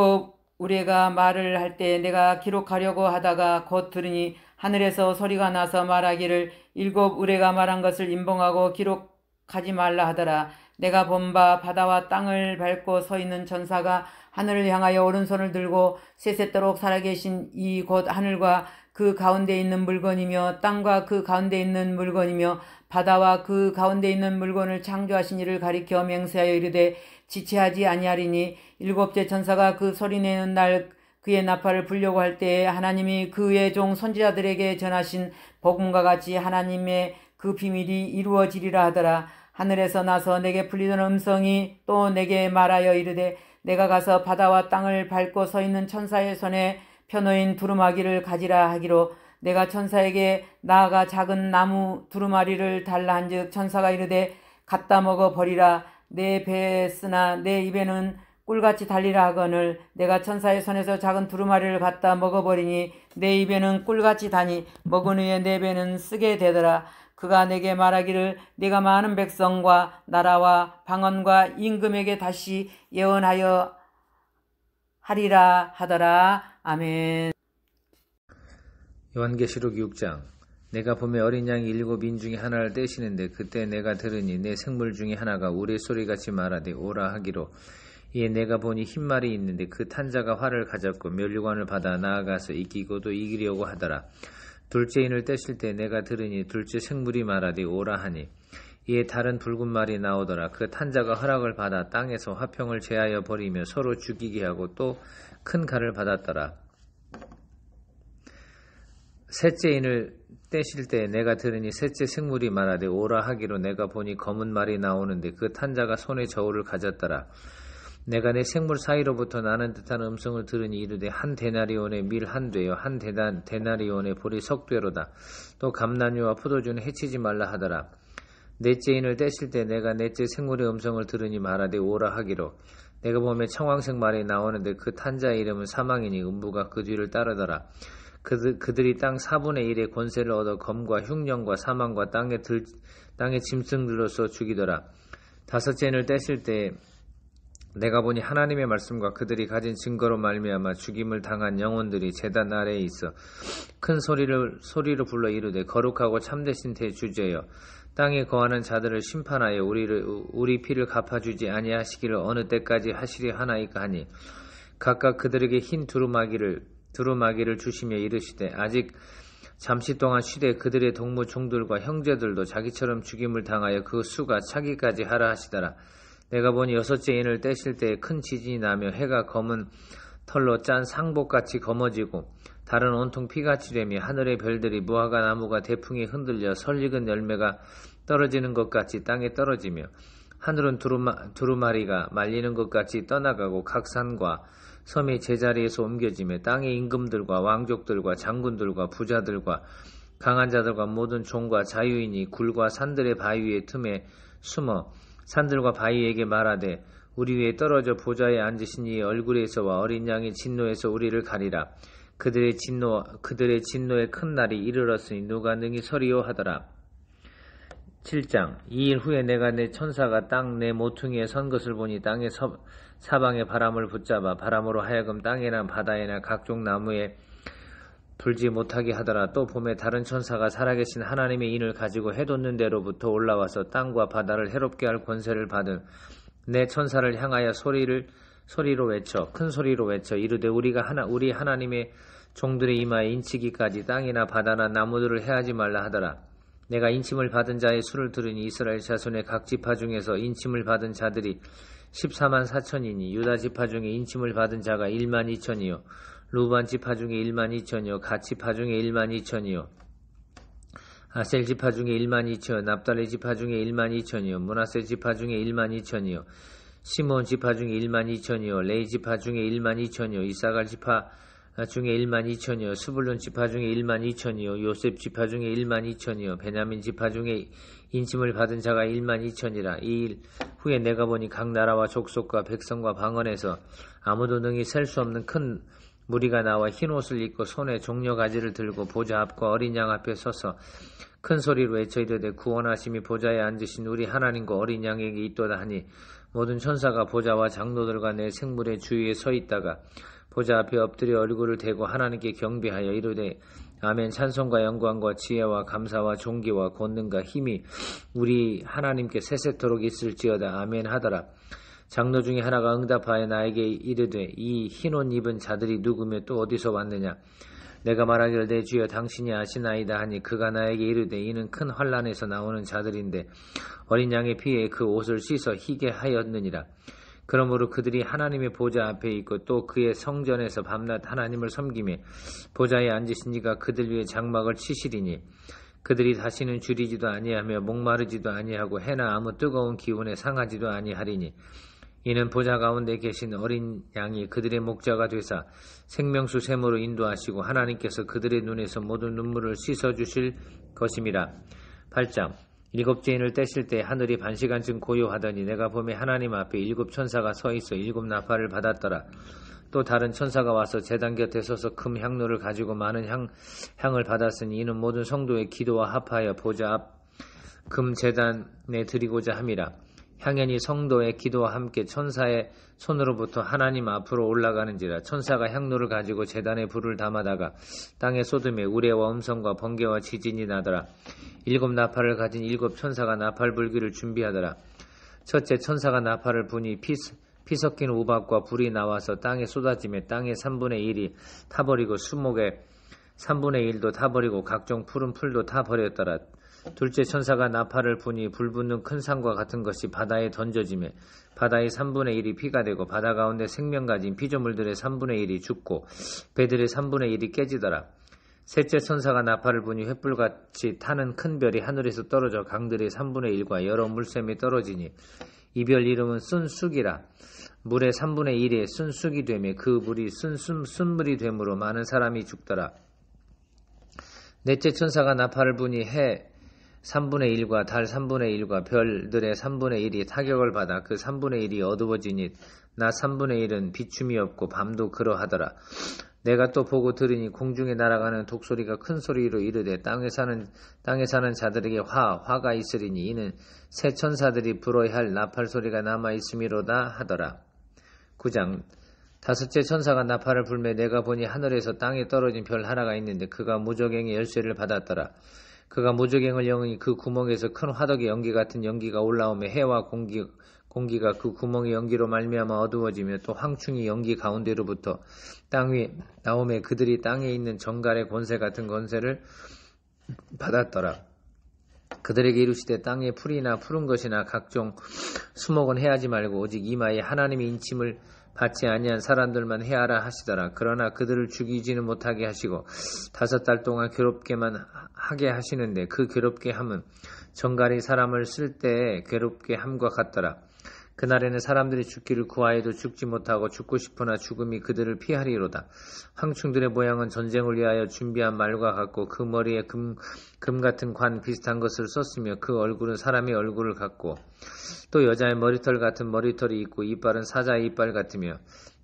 우레가 말을 할 때 내가 기록하려고 하다가 곧 들으니 하늘에서 소리가 나서 말하기를 7 우레가 말한 것을 임봉하고 기록하지 말라 하더라. 내가 본 바 바다와 땅을 밟고 서 있는 천사가 하늘을 향하여 오른손을 들고 세세토록 살아계신 이 곧 하늘과 그 가운데 있는 물건이며 땅과 그 가운데 있는 물건이며 바다와 그 가운데 있는 물건을 창조하신 이를 가리켜 맹세하여 이르되 지체하지 아니하리니 7째 천사가 그 소리내는 날 그의 나팔을 불려고 할 때에 하나님이 그의 종 선지자들에게 전하신 복음과 같이 하나님의 그 비밀이 이루어지리라 하더라. 하늘에서 나서 내게 풀리던 음성이 또 내게 말하여 이르되 내가 가서 바다와 땅을 밟고 서 있는 천사의 손에 펴놓인 두루마기를 가지라 하기로 내가 천사에게 나아가 작은 나무 두루마리를 달라 한즉 천사가 이르되 갖다 먹어 버리라. 내 배에 쓰나 내 입에는 꿀같이 달리라 하거늘 내가 천사의 손에서 작은 두루마리를 갖다 먹어버리니 내 입에는 꿀같이 다니 먹은 후에 내 배는 쓰게 되더라. 그가 내게 말하기를 네가 많은 백성과 나라와 방언과 임금에게 다시 예언하여 하리라 하더라. 아멘. 요한계시록 6장. 내가 보매 어린 양이 7인 중에 하나를 떼시는데 그때 내가 들으니 내 생물 중에 하나가 우레소리같이 말하되 오라 하기로 이에 내가 보니 흰 말이 있는데 그 탄자가 활을 가졌고 면류관을 받아 나아가서 이기고 또 이기려고 하더라. 둘째 인을 떼실 때 내가 들으니 둘째 생물이 말하되 오라 하니 이에 다른 붉은 말이 나오더라. 그 탄자가 허락을 받아 땅에서 화평을 제하여 버리며 서로 죽이게 하고 또 큰 칼을 받았더라. 셋째 인을 떼실 때 내가 들으니 셋째 생물이 말하되 오라 하기로 내가 보니 검은 말이 나오는데 그 탄자가 손에 저울을 가졌더라. 내가 내 생물 사이로부터 나는 듯한 음성을 들으니 이르되 한 데나리온의 밀 한 되요 한 데나리온의 보리 석 되로다. 또 감나류와 포도주는 해치지 말라 하더라. 넷째 인을 떼실 때 내가 넷째 생물의 음성을 들으니 말하되 오라 하기로 내가 보면 청황색 말이 나오는데 그 탄자의 이름은 사망이니 음부가 그 뒤를 따르더라. 그들이 땅 4분의 1의 권세를 얻어 검과 흉령과 사망과 땅의 짐승들로서 죽이더라. 다섯째 인을 떼실 때 내가 보니 하나님의 말씀과 그들이 가진 증거로 말미암아 죽임을 당한 영혼들이 제단 아래에 있어 큰 소리로 불러 이르되 거룩하고 참되신 대주제여 땅에 거하는 자들을 심판하여 우리 피를 갚아주지 아니하시기를 어느 때까지 하시려 하나이까 하니 각각 그들에게 흰 두루마기를 주시며 이르시되 아직 잠시 동안 쉬되 그들의 동무 종들과 형제들도 자기처럼 죽임을 당하여 그 수가 차기까지 하라 하시더라. 내가 보니 여섯째 인을 떼실 때에 큰 지진이 나며 해가 검은 털로 짠 상복같이 검어지고 달은 온통 피같이 되며 하늘의 별들이 무화과 나무가 대풍에 흔들려 설익은 열매가 떨어지는 것 같이 땅에 떨어지며 하늘은 두루마리가 말리는 것 같이 떠나가고 각 산과 섬이 제자리에서 옮겨지며 땅의 임금들과 왕족들과 장군들과 부자들과 강한 자들과 모든 종과 자유인이 굴과 산들의 바위 위에 틈에 숨어 산들과 바위에게 말하되 우리 위에 떨어져 보좌에 앉으신 이의 얼굴에서와 어린 양의 진노에서 우리를 가리라. 그들의 진노의 큰 날이 이르렀으니 누가 능히 서리요 하더라. 7장 2일 후에 내가 내 천사가 땅 내 모퉁이에 선 것을 보니 땅의 사방에 바람을 붙잡아 바람으로 하여금 땅이나 바다에나 각종 나무에 불지 못하게 하더라. 또 봄에 다른 천사가 살아계신 하나님의 인을 가지고 해돋는 데로부터 올라와서 땅과 바다를 해롭게 할 권세를 받은 내 천사를 향하여 큰 소리로 외쳐 이르되 우리 하나님의 종들의 이마에 인치기까지 땅이나 바다나 나무들을 해하지 말라 하더라. 내가 인침을 받은 자의 수를 들으니 이스라엘 자손의 각 지파 중에서 인침을 받은 자들이 14만 4천이니 유다 지파 중에 인침을 받은 자가 1만 2천이요 루반 지파 중에 1만 2천이요 갓 지파 중에 1만 2천이요 아셀 지파 중에 1만 2천 납달리 지파 중에 1만 2천이요 므낫세 지파 중에 1만 2천이요 시몬 지파 중에 1만 2천이요 레이 지파 중에 1만 2천이요 이사갈 지파 중에 1만 2천이요 스불론 지파 중에 1만 2천이요 요셉 지파 중에 1만 2천이요 베냐민 지파 중에 인침을 받은 자가 1만 2천이라. 이 일 후에 내가 보니 각 나라와 족속과 백성과 방언에서 아무도 능히 셀 수 없는 큰 무리가 나와 흰 옷을 입고 손에 종려 가지를 들고 보좌 앞과 어린 양 앞에 서서 큰 소리로 외쳐 이르되 구원하심이 보좌에 앉으신 우리 하나님과 어린 양에게 있도다 하니 모든 천사가 보좌와 장로들과 내 생물의 주위에 서 있다가 보좌 앞에 엎드려 얼굴을 대고 하나님께 경배하여 이르되 아멘. 찬송과 영광과 지혜와 감사와 존귀와 권능과 힘이 우리 하나님께 세세토록 있을지어다. 아멘 하더라. 장로 중에 하나가 응답하여 나에게 이르되 이 흰옷 입은 자들이 누구며 또 어디서 왔느냐. 내가 말하기를 내 주여 당신이 아시나이다 하니 그가 나에게 이르되 이는 큰 환란에서 나오는 자들인데 어린 양의 피에 그 옷을 씻어 희게 하였느니라. 그러므로 그들이 하나님의 보좌 앞에 있고 또 그의 성전에서 밤낮 하나님을 섬기며 보좌에 앉으신 이가 그들 위에 장막을 치시리니 그들이 다시는 줄이지도 아니하며 목마르지도 아니하고 해나 아무 뜨거운 기운에 상하지도 아니하리니 이는 보좌 가운데 계신 어린 양이 그들의 목자가 되사 생명수 샘으로 인도하시고 하나님께서 그들의 눈에서 모든 눈물을 씻어주실 것임이라. 8장 7째 인을 떼실 때 하늘이 반시간쯤 고요하더니 내가 보매 하나님 앞에 7 천사가 서 있어 7 나팔을 받았더라. 또 다른 천사가 와서 제단 곁에 서서 금 향로를 가지고 많은 향을 받았으니 이는 모든 성도의 기도와 합하여 보좌 앞 금 제단에 드리고자 함이라. 향연이 성도의 기도와 함께 천사의 손으로부터 하나님 앞으로 올라가는지라. 천사가 향로를 가지고 제단에 불을 담아다가 땅에 쏟으며 우레와 음성과 번개와 지진이 나더라. 7 나팔을 가진 7 천사가 나팔 불기를 준비하더라. 첫째 천사가 나팔을 부니 피 섞인 우박과 불이 나와서 땅에 쏟아지며 땅의 3분의 1이 타버리고 수목의 3분의 1도 타버리고 각종 푸른 풀도 타버렸더라. 둘째 천사가 나팔을 부니 불 붙는 큰 산과 같은 것이 바다에 던져지며 바다의 3분의 1이 피가 되고 바다 가운데 생명 가진 피조물들의 3분의 1이 죽고 배들의 3분의 1이 깨지더라. 셋째 천사가 나팔을 부니 횃불같이 타는 큰 별이 하늘에서 떨어져 강들의 3분의 1과 여러 물샘에 떨어지니 이 별 이름은 쓴쑥이라. 물의 3분의 1이 쓴쑥이 되며 그 물이 쓴물이 되므로 많은 사람이 죽더라. 넷째 천사가 나팔을 부니 해 3분의 1과 달 3분의 1과 별들의 3분의 1이 타격을 받아 그 3분의 1이 어두워지니 낮 3분의 1은 비춤이 없고 밤도 그러하더라. 내가 또 보고 들으니 공중에 날아가는 독소리가 큰 소리로 이르되 땅에 사는 자들에게 화가 있으리니 이는 새 천사들이 불어야 할 나팔 소리가 남아 있음이로다 하더라. 9장 다섯째 천사가 나팔을 불매 내가 보니 하늘에서 땅에 떨어진 별 하나가 있는데 그가 무저갱의 열쇠를 받았더라. 그가 무적행을 영으니 그 구멍에서 큰 화덕의 연기 같은 연기가 올라오며 해와 공기가 그 구멍의 연기로 말미암아 어두워지며 또 황충이 연기 가운데로부터 땅 위에 나오며 그들이 땅에 있는 정갈의 권세 같은 권세를 받았더라. 그들에게 이르시되 땅에 풀이나 푸른 것이나 각종 수목은 해하지 말고 오직 이마에 하나님의 인침을 받지 아니한 사람들만 해하라 하시더라. 그러나 그들을 죽이지는 못하게 하시고 5달 동안 괴롭게만 하게 하시는데 그 괴롭게 함은 정갈이 사람을 쓸 때에 괴롭게 함과 같더라. 그날에는 사람들이 죽기를 구하여도 죽지 못하고 죽고 싶으나 죽음이 그들을 피하리로다. 황충들의 모양은 전쟁을 위하여 준비한 말과 같고 그 머리에 금 같은 관 비슷한 것을 썼으며 그 얼굴은 사람의 얼굴을 같고 또 여자의 머리털 같은 머리털이 있고 이빨은 사자의 이빨 같으며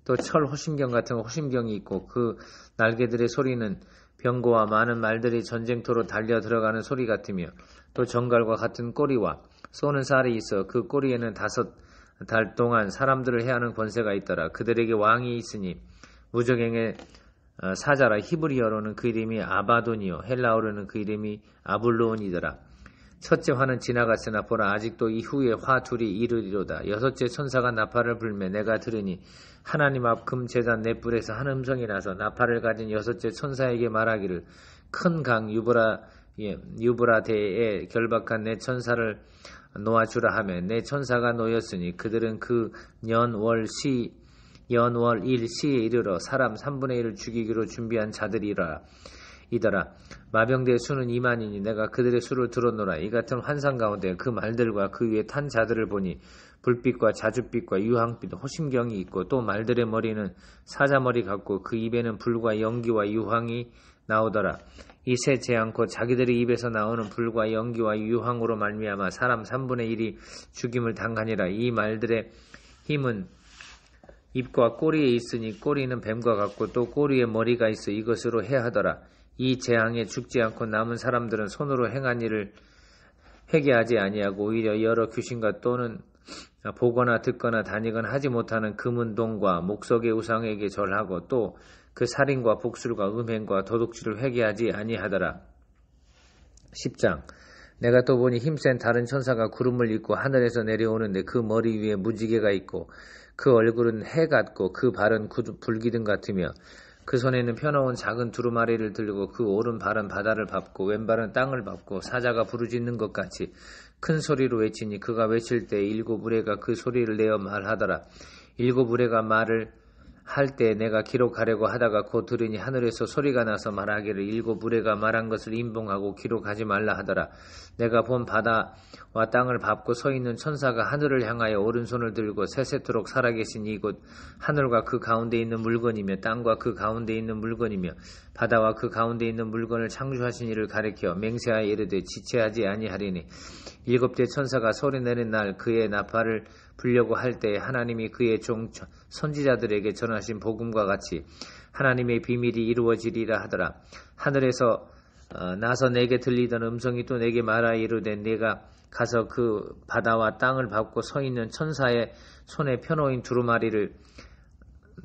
또 철 호심경 같은 호심경이 있고 그 날개들의 소리는 병고와 많은 말들이 전쟁터로 달려 들어가는 소리 같으며 또 정갈과 같은 꼬리와 쏘는 살이 있어 그 꼬리에는 5달 동안 사람들을 해하는 권세가 있더라. 그들에게 왕이 있으니 무적행의 사자라. 히브리어로는 그 이름이 아바돈이요 헬라어로는 그 이름이 아블로온이더라. 첫째 화는 지나갔으나 보라 아직도 이후에 화 둘이 이르리로다. 6째 천사가 나팔을 불매 내가 들으니 하나님 앞 금 제단 네 뿔에서 한 음성이 나서 나팔을 가진 6째 천사에게 말하기를 큰 강 유브라데에 결박한 내 천사를 놓아주라 하며 내 천사가 놓였으니 그들은 그 연월 일 시에 이르러 사람 3분의 1을 죽이기로 준비한 자들이더라. 마병대의 수는 2만이니 내가 그들의 수를 들었노라. 이 같은 환상 가운데 그 말들과 그 위에 탄 자들을 보니 불빛과 자줏빛과 유황빛 호심경이 있고 또 말들의 머리는 사자머리 같고 그 입에는 불과 연기와 유황이 나오더라. 이 세 재앙코 자기들의 입에서 나오는 불과 연기와 유황으로 말미암아 사람 3분의 1이 죽임을 당하니라. 이 말들의 힘은 입과 꼬리에 있으니 꼬리는 뱀과 같고 또 꼬리에 머리가 있어 이것으로 해하더라. 이 재앙에 죽지 않고 남은 사람들은 손으로 행한 일을 회개하지 아니하고 오히려 여러 귀신과 또는 보거나 듣거나 다니거나 하지 못하는 금은동과 목석의 우상에게 절하고 또 그 살인과 복술과 음행과 도둑질을 회개하지 아니하더라. 10장 내가 또 보니 힘센 다른 천사가 구름을 입고 하늘에서 내려오는데 그 머리 위에 무지개가 있고 그 얼굴은 해 같고 그 발은 불기둥 같으며 그 손에는 펴놓은 작은 두루마리를 들고 그 오른발은 바다를 밟고 왼발은 땅을 밟고 사자가 부르짖는 것 같이 큰 소리로 외치니 그가 외칠 때 7 우레가 그 소리를 내어 말하더라. 7 우레가 말을 할 때 내가 기록하려고 하다가 곧 들으니 하늘에서 소리가 나서 말하기를 7 우레가 말한 것을 인봉하고 기록하지 말라 하더라. 내가 본 바다와 땅을 밟고 서 있는 천사가 하늘을 향하여 오른손을 들고 세세토록 살아계신 이곳 하늘과 그 가운데 있는 물건이며 땅과 그 가운데 있는 물건이며 바다와 그 가운데 있는 물건을 창조하신 이를 가리켜 맹세하여 이르되 지체하지 아니하리니 7째 천사가 소리내는 날 그의 나팔을 불려고 할 때 하나님이 그의 종 선지자들에게 전하신 복음과 같이 하나님의 비밀이 이루어지리라 하더라. 하늘에서 나서 내게 들리던 음성이 또 내게 말하여 이르되 내가 가서 그 바다와 땅을 밟고 서 있는 천사의 손에 펴놓인 두루마리를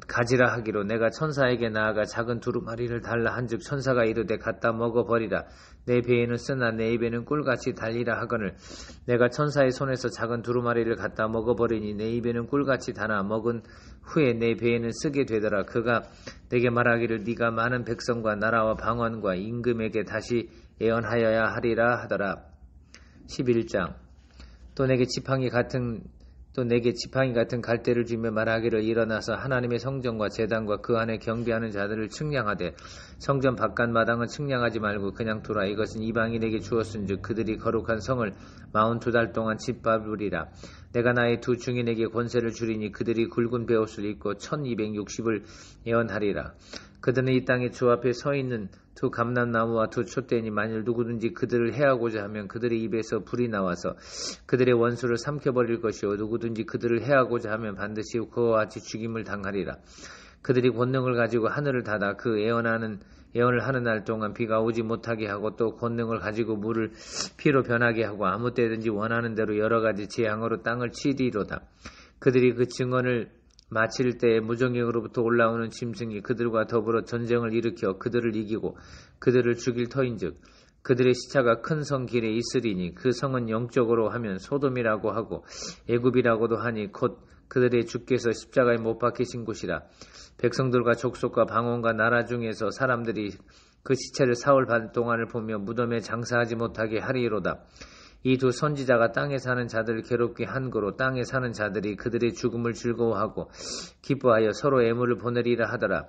가지라 하기로 내가 천사에게 나아가 작은 두루마리를 달라 한즉 천사가 이르되 갖다 먹어버리라. 내 배에는 쓰나 내 입에는 꿀같이 달리라 하거늘 내가 천사의 손에서 작은 두루마리를 갖다 먹어버리니 내 입에는 꿀같이 달아 먹은 후에 내 배에는 쓰게 되더라. 그가 내게 말하기를 네가 많은 백성과 나라와 방언과 임금에게 다시 예언하여야 하리라 하더라. 11장 또 내게 지팡이 같은 갈대를 주며 말하기를 일어나서 하나님의 성전과 제단과 그 안에 경배하는 자들을 측량하되 성전 바깥 마당은 측량하지 말고 그냥 두라. 이것은 이방인에게 주었은즉 그들이 거룩한 성을 42달 동안 짓밟으리라. 내가 나의 2 증인에게 권세를 주리니 그들이 굵은 베옷을 입고 1260을 예언하리라. 그들은 이 땅에 주 앞에 서 있는 2 감람나무와 2 촛대니 만일 누구든지 그들을 해하고자 하면 그들의 입에서 불이 나와서 그들의 원수를 삼켜버릴 것이요 누구든지 그들을 해하고자 하면 반드시 그와 같이 죽임을 당하리라. 그들이 권능을 가지고 하늘을 닫아 그 예언을 하는 날 동안 비가 오지 못하게 하고 또 권능을 가지고 물을 피로 변하게 하고 아무 때든지 원하는 대로 여러 가지 재앙으로 땅을 치리로다. 그들이 그 증언을 마칠 때에 무정령으로부터 올라오는 짐승이 그들과 더불어 전쟁을 일으켜 그들을 이기고 그들을 죽일 터인즉 그들의 시차가 큰 성 길에 있으리니 그 성은 영적으로 하면 소돔이라고 하고 애굽이라고도 하니 곧 그들의 주께서 십자가에 못 박히신 곳이라. 백성들과 족속과 방언과 나라 중에서 사람들이 그 시체를 사흘 반 동안을 보며 무덤에 장사하지 못하게 하리로다. 이 두 선지자가 땅에 사는 자들을 괴롭게 한 거로 땅에 사는 자들이 그들의 죽음을 즐거워하고 기뻐하여 서로 애물을 보내리라 하더라.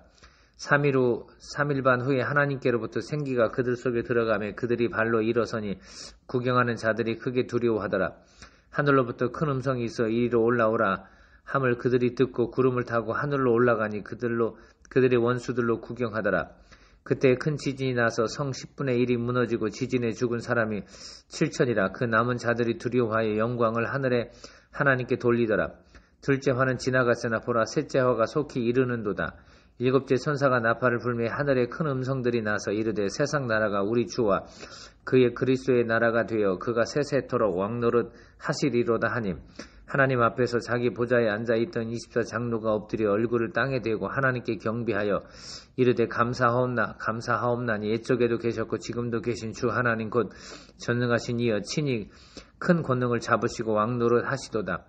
3일 반 후에 하나님께로부터 생기가 그들 속에 들어가며 그들이 발로 일어서니 구경하는 자들이 크게 두려워하더라. 하늘로부터 큰 음성이 있어 이리로 올라오라 함을 그들이 듣고 구름을 타고 하늘로 올라가니 그들의 원수들로 구경하더라. 그때 큰 지진이 나서 성 10분의 1이 무너지고 지진에 죽은 사람이 7천이라. 그 남은 자들이 두려워하여 영광을 하늘에 하나님께 돌리더라. 둘째 화는 지나갔으나 보라 셋째 화가 속히 이르는도다. 일곱째 천사가 나팔을 불며 하늘에 큰 음성들이 나서 이르되 세상 나라가 우리 주와 그의 그리스도의 나라가 되어 그가 세세토록 왕노릇 하시리로다 하니 하나님 앞에서 자기 보좌에 앉아있던 24장로가 엎드려 얼굴을 땅에 대고 하나님께 경배하여 이르되 감사하옵나니 옛적에도 계셨고 지금도 계신 주 하나님 곧 전능하신 이여 친히 큰 권능을 잡으시고 왕노릇 하시도다.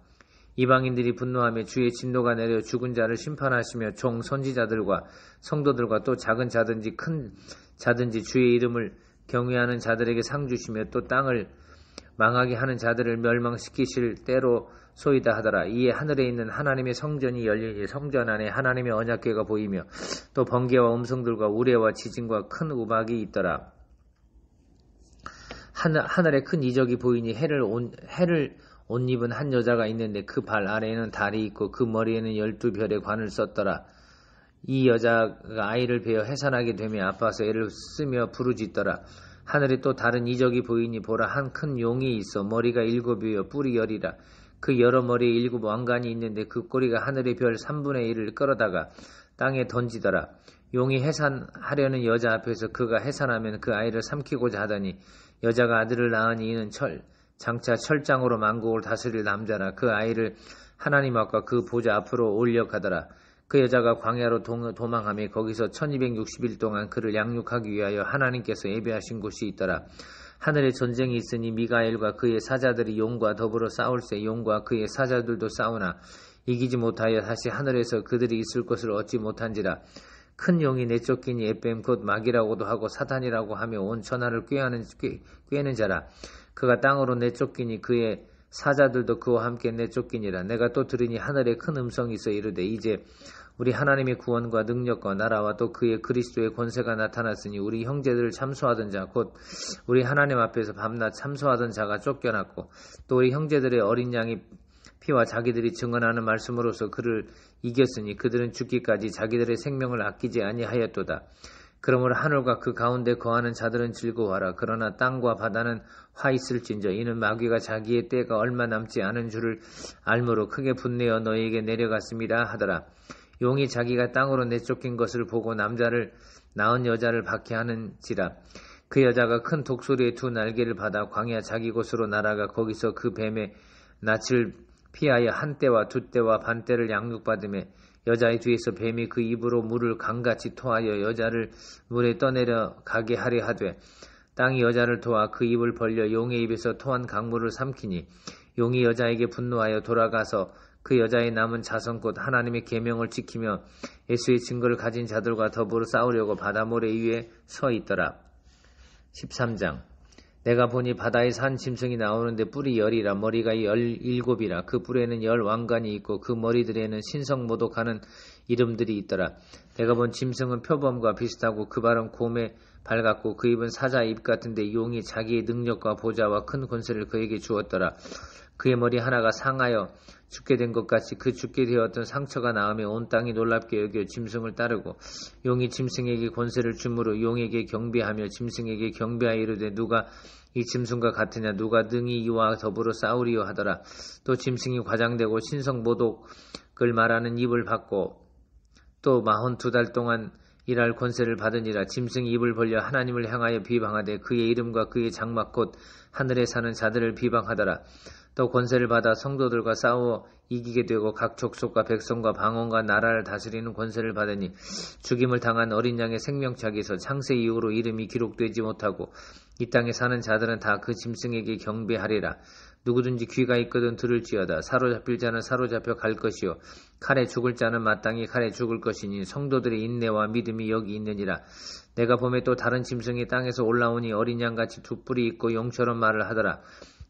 이방인들이 분노하며 주의 진노가 내려 죽은 자를 심판하시며 종 선지자들과 성도들과 또 작은 자든지 큰 자든지 주의 이름을 경외하는 자들에게 상 주시며 또 땅을 망하게 하는 자들을 멸망시키실 때로 소이다 하더라. 이에 하늘에 있는 하나님의 성전이 열리니 성전 안에 하나님의 언약궤가 보이며 또 번개와 음성들과 우레와 지진과 큰 우박이 있더라. 하늘에 큰 이적이 보이니 해를 옷 입은 한 여자가 있는데 그 발 아래에는 달이 있고 그 머리에는 12별의 관을 썼더라. 이 여자가 아이를 베어 해산하게 되며 아파서 애를 쓰며 부르짖더라. 하늘에 또 다른 이적이 보이니 보라 한 큰 용이 있어 머리가 7이요 뿔이 10이라. 그 여러 머리에 7 왕관이 있는데 그 꼬리가 하늘의 별 3분의 1을 끌어다가 땅에 던지더라. 용이 해산하려는 여자 앞에서 그가 해산하면 그 아이를 삼키고자 하더니 여자가 아들을 낳으니 이는 장차 철장으로 만국을 다스릴 남자라. 그 아이를 하나님 앞과 그 보좌 앞으로 올려가더라. 그 여자가 광야로 도망하며 거기서 1260일 동안 그를 양육하기 위하여 하나님께서 예배하신 곳이 있더라. 하늘에 전쟁이 있으니 미가엘과 그의 사자들이 용과 더불어 싸울세. 용과 그의 사자들도 싸우나 이기지 못하여 다시 하늘에서 그들이 있을 곳을 얻지 못한지라. 큰 용이 내쫓기니 에뱀 곧 마귀라고도 하고 사탄이라고 하며 온 천하를 꾀는 자라. 그가 땅으로 내쫓기니 그의 사자들도 그와 함께 내쫓기니라. 내가 또 들으니 하늘에 큰 음성이 있어 이르되 이제 우리 하나님의 구원과 능력과 나라와 또 그의 그리스도의 권세가 나타났으니 우리 형제들을 참소하던 자 곧 우리 하나님 앞에서 밤낮 참소하던 자가 쫓겨났고 또 우리 형제들의 어린 양이 피와 자기들이 증언하는 말씀으로서 그를 이겼으니 그들은 죽기까지 자기들의 생명을 아끼지 아니하였도다. 그러므로 하늘과 그 가운데 거하는 자들은 즐거워하라. 그러나 땅과 바다는 화 있을진저 이는 마귀가 자기의 때가 얼마 남지 않은 줄을 알므로 크게 분내어 너희에게 내려갔습니다 하더라. 용이 자기가 땅으로 내쫓긴 것을 보고 남자를 낳은 여자를 박해하는지라. 그 여자가 큰 독소리의 2 날개를 받아 광야 자기 곳으로 날아가 거기서 그 뱀의 낯을 피하여 한 때와 2 때와 반 때를 양육받으며 여자의 뒤에서 뱀이 그 입으로 물을 강같이 토하여 여자를 물에 떠내려 가게 하려 하되 땅이 여자를 도와 그 입을 벌려 용의 입에서 토한 강물을 삼키니 용이 여자에게 분노하여 돌아가서 그 여자의 남은 자손 곧 하나님의 계명을 지키며 예수의 증거를 가진 자들과 더불어 싸우려고 바다 모래 위에 서 있더라. 13장 내가 보니 바다에서 한 짐승이 나오는데 뿔이 10이라 머리가 17이라 그 뿔에는 10 왕관이 있고 그 머리들에는 신성모독하는 이름들이 있더라. 내가 본 짐승은 표범과 비슷하고 그 발은 곰의 발 같고 그 입은 사자 입 같은데 용이 자기의 능력과 보좌와 큰 권세를 그에게 주었더라. 그의 머리 하나가 상하여 죽게 된 것 같이 그 죽게 되었던 상처가 나으며 온 땅이 놀랍게 여겨 짐승을 따르고 용이 짐승에게 권세를 주므로 용에게 경배하며 짐승에게 경배하여 이르되 누가 이 짐승과 같으냐 누가 능히 이와 더불어 싸우리요 하더라. 또 짐승이 과장되고 신성모독을 말하는 입을 받고 또 42달 동안 일할 권세를 받으니라. 짐승이 입을 벌려 하나님을 향하여 비방하되 그의 이름과 그의 장막 곧 하늘에 사는 자들을 비방하더라. 또 권세를 받아 성도들과 싸워 이기게 되고 각 족속과 백성과 방언과 나라를 다스리는 권세를 받으니 죽임을 당한 어린 양의 생명책에서 창세 이후로 이름이 기록되지 못하고 이 땅에 사는 자들은 다 그 짐승에게 경배하리라. 누구든지 귀가 있거든 들을지어다. 사로잡힐 자는 사로잡혀 갈 것이요 칼에 죽을 자는 마땅히 칼에 죽을 것이니 성도들의 인내와 믿음이 여기 있느니라. 내가 봄에 또 다른 짐승이 땅에서 올라오니 어린 양같이 두 뿔이 있고 용처럼 말을 하더라.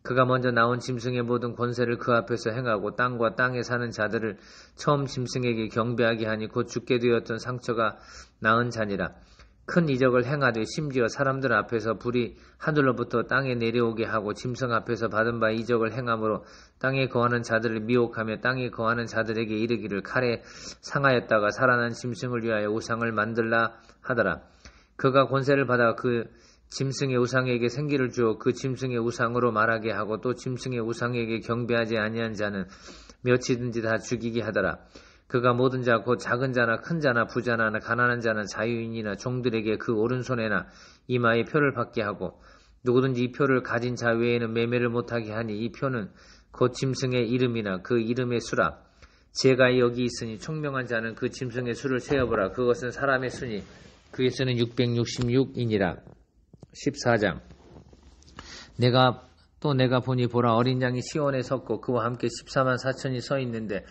그가 먼저 나온 짐승의 모든 권세를 그 앞에서 행하고 땅과 땅에 사는 자들을 처음 짐승에게 경배하게 하니 곧 죽게 되었던 상처가 나은 자니라. 큰 이적을 행하되 심지어 사람들 앞에서 불이 하늘로부터 땅에 내려오게 하고 짐승 앞에서 받은 바 이적을 행함으로 땅에 거하는 자들을 미혹하며 땅에 거하는 자들에게 이르기를 칼에 상하였다가 살아난 짐승을 위하여 우상을 만들라 하더라. 그가 권세를 받아 그 짐승의 우상에게 생기를 주어 그 짐승의 우상으로 말하게 하고 또 짐승의 우상에게 경배하지 아니한 자는 몇이든지 다 죽이게 하더라. 그가 모든 자 곧 작은 자나 큰 자나 부자나 가난한 자나 자유인이나 종들에게 그 오른손에나 이마에 표를 받게 하고 누구든지 이 표를 가진 자 외에는 매매를 못하게 하니 이 표는 곧 짐승의 이름이나 그 이름의 수라. 제가 여기 있으니 총명한 자는 그 짐승의 수를 세어보라. 그것은 사람의 수니 그의 수는 666이니라. 14장. 내가 보니 보라 어린 양이 시온에 섰고 그와 함께 14만 4천이 서 있는데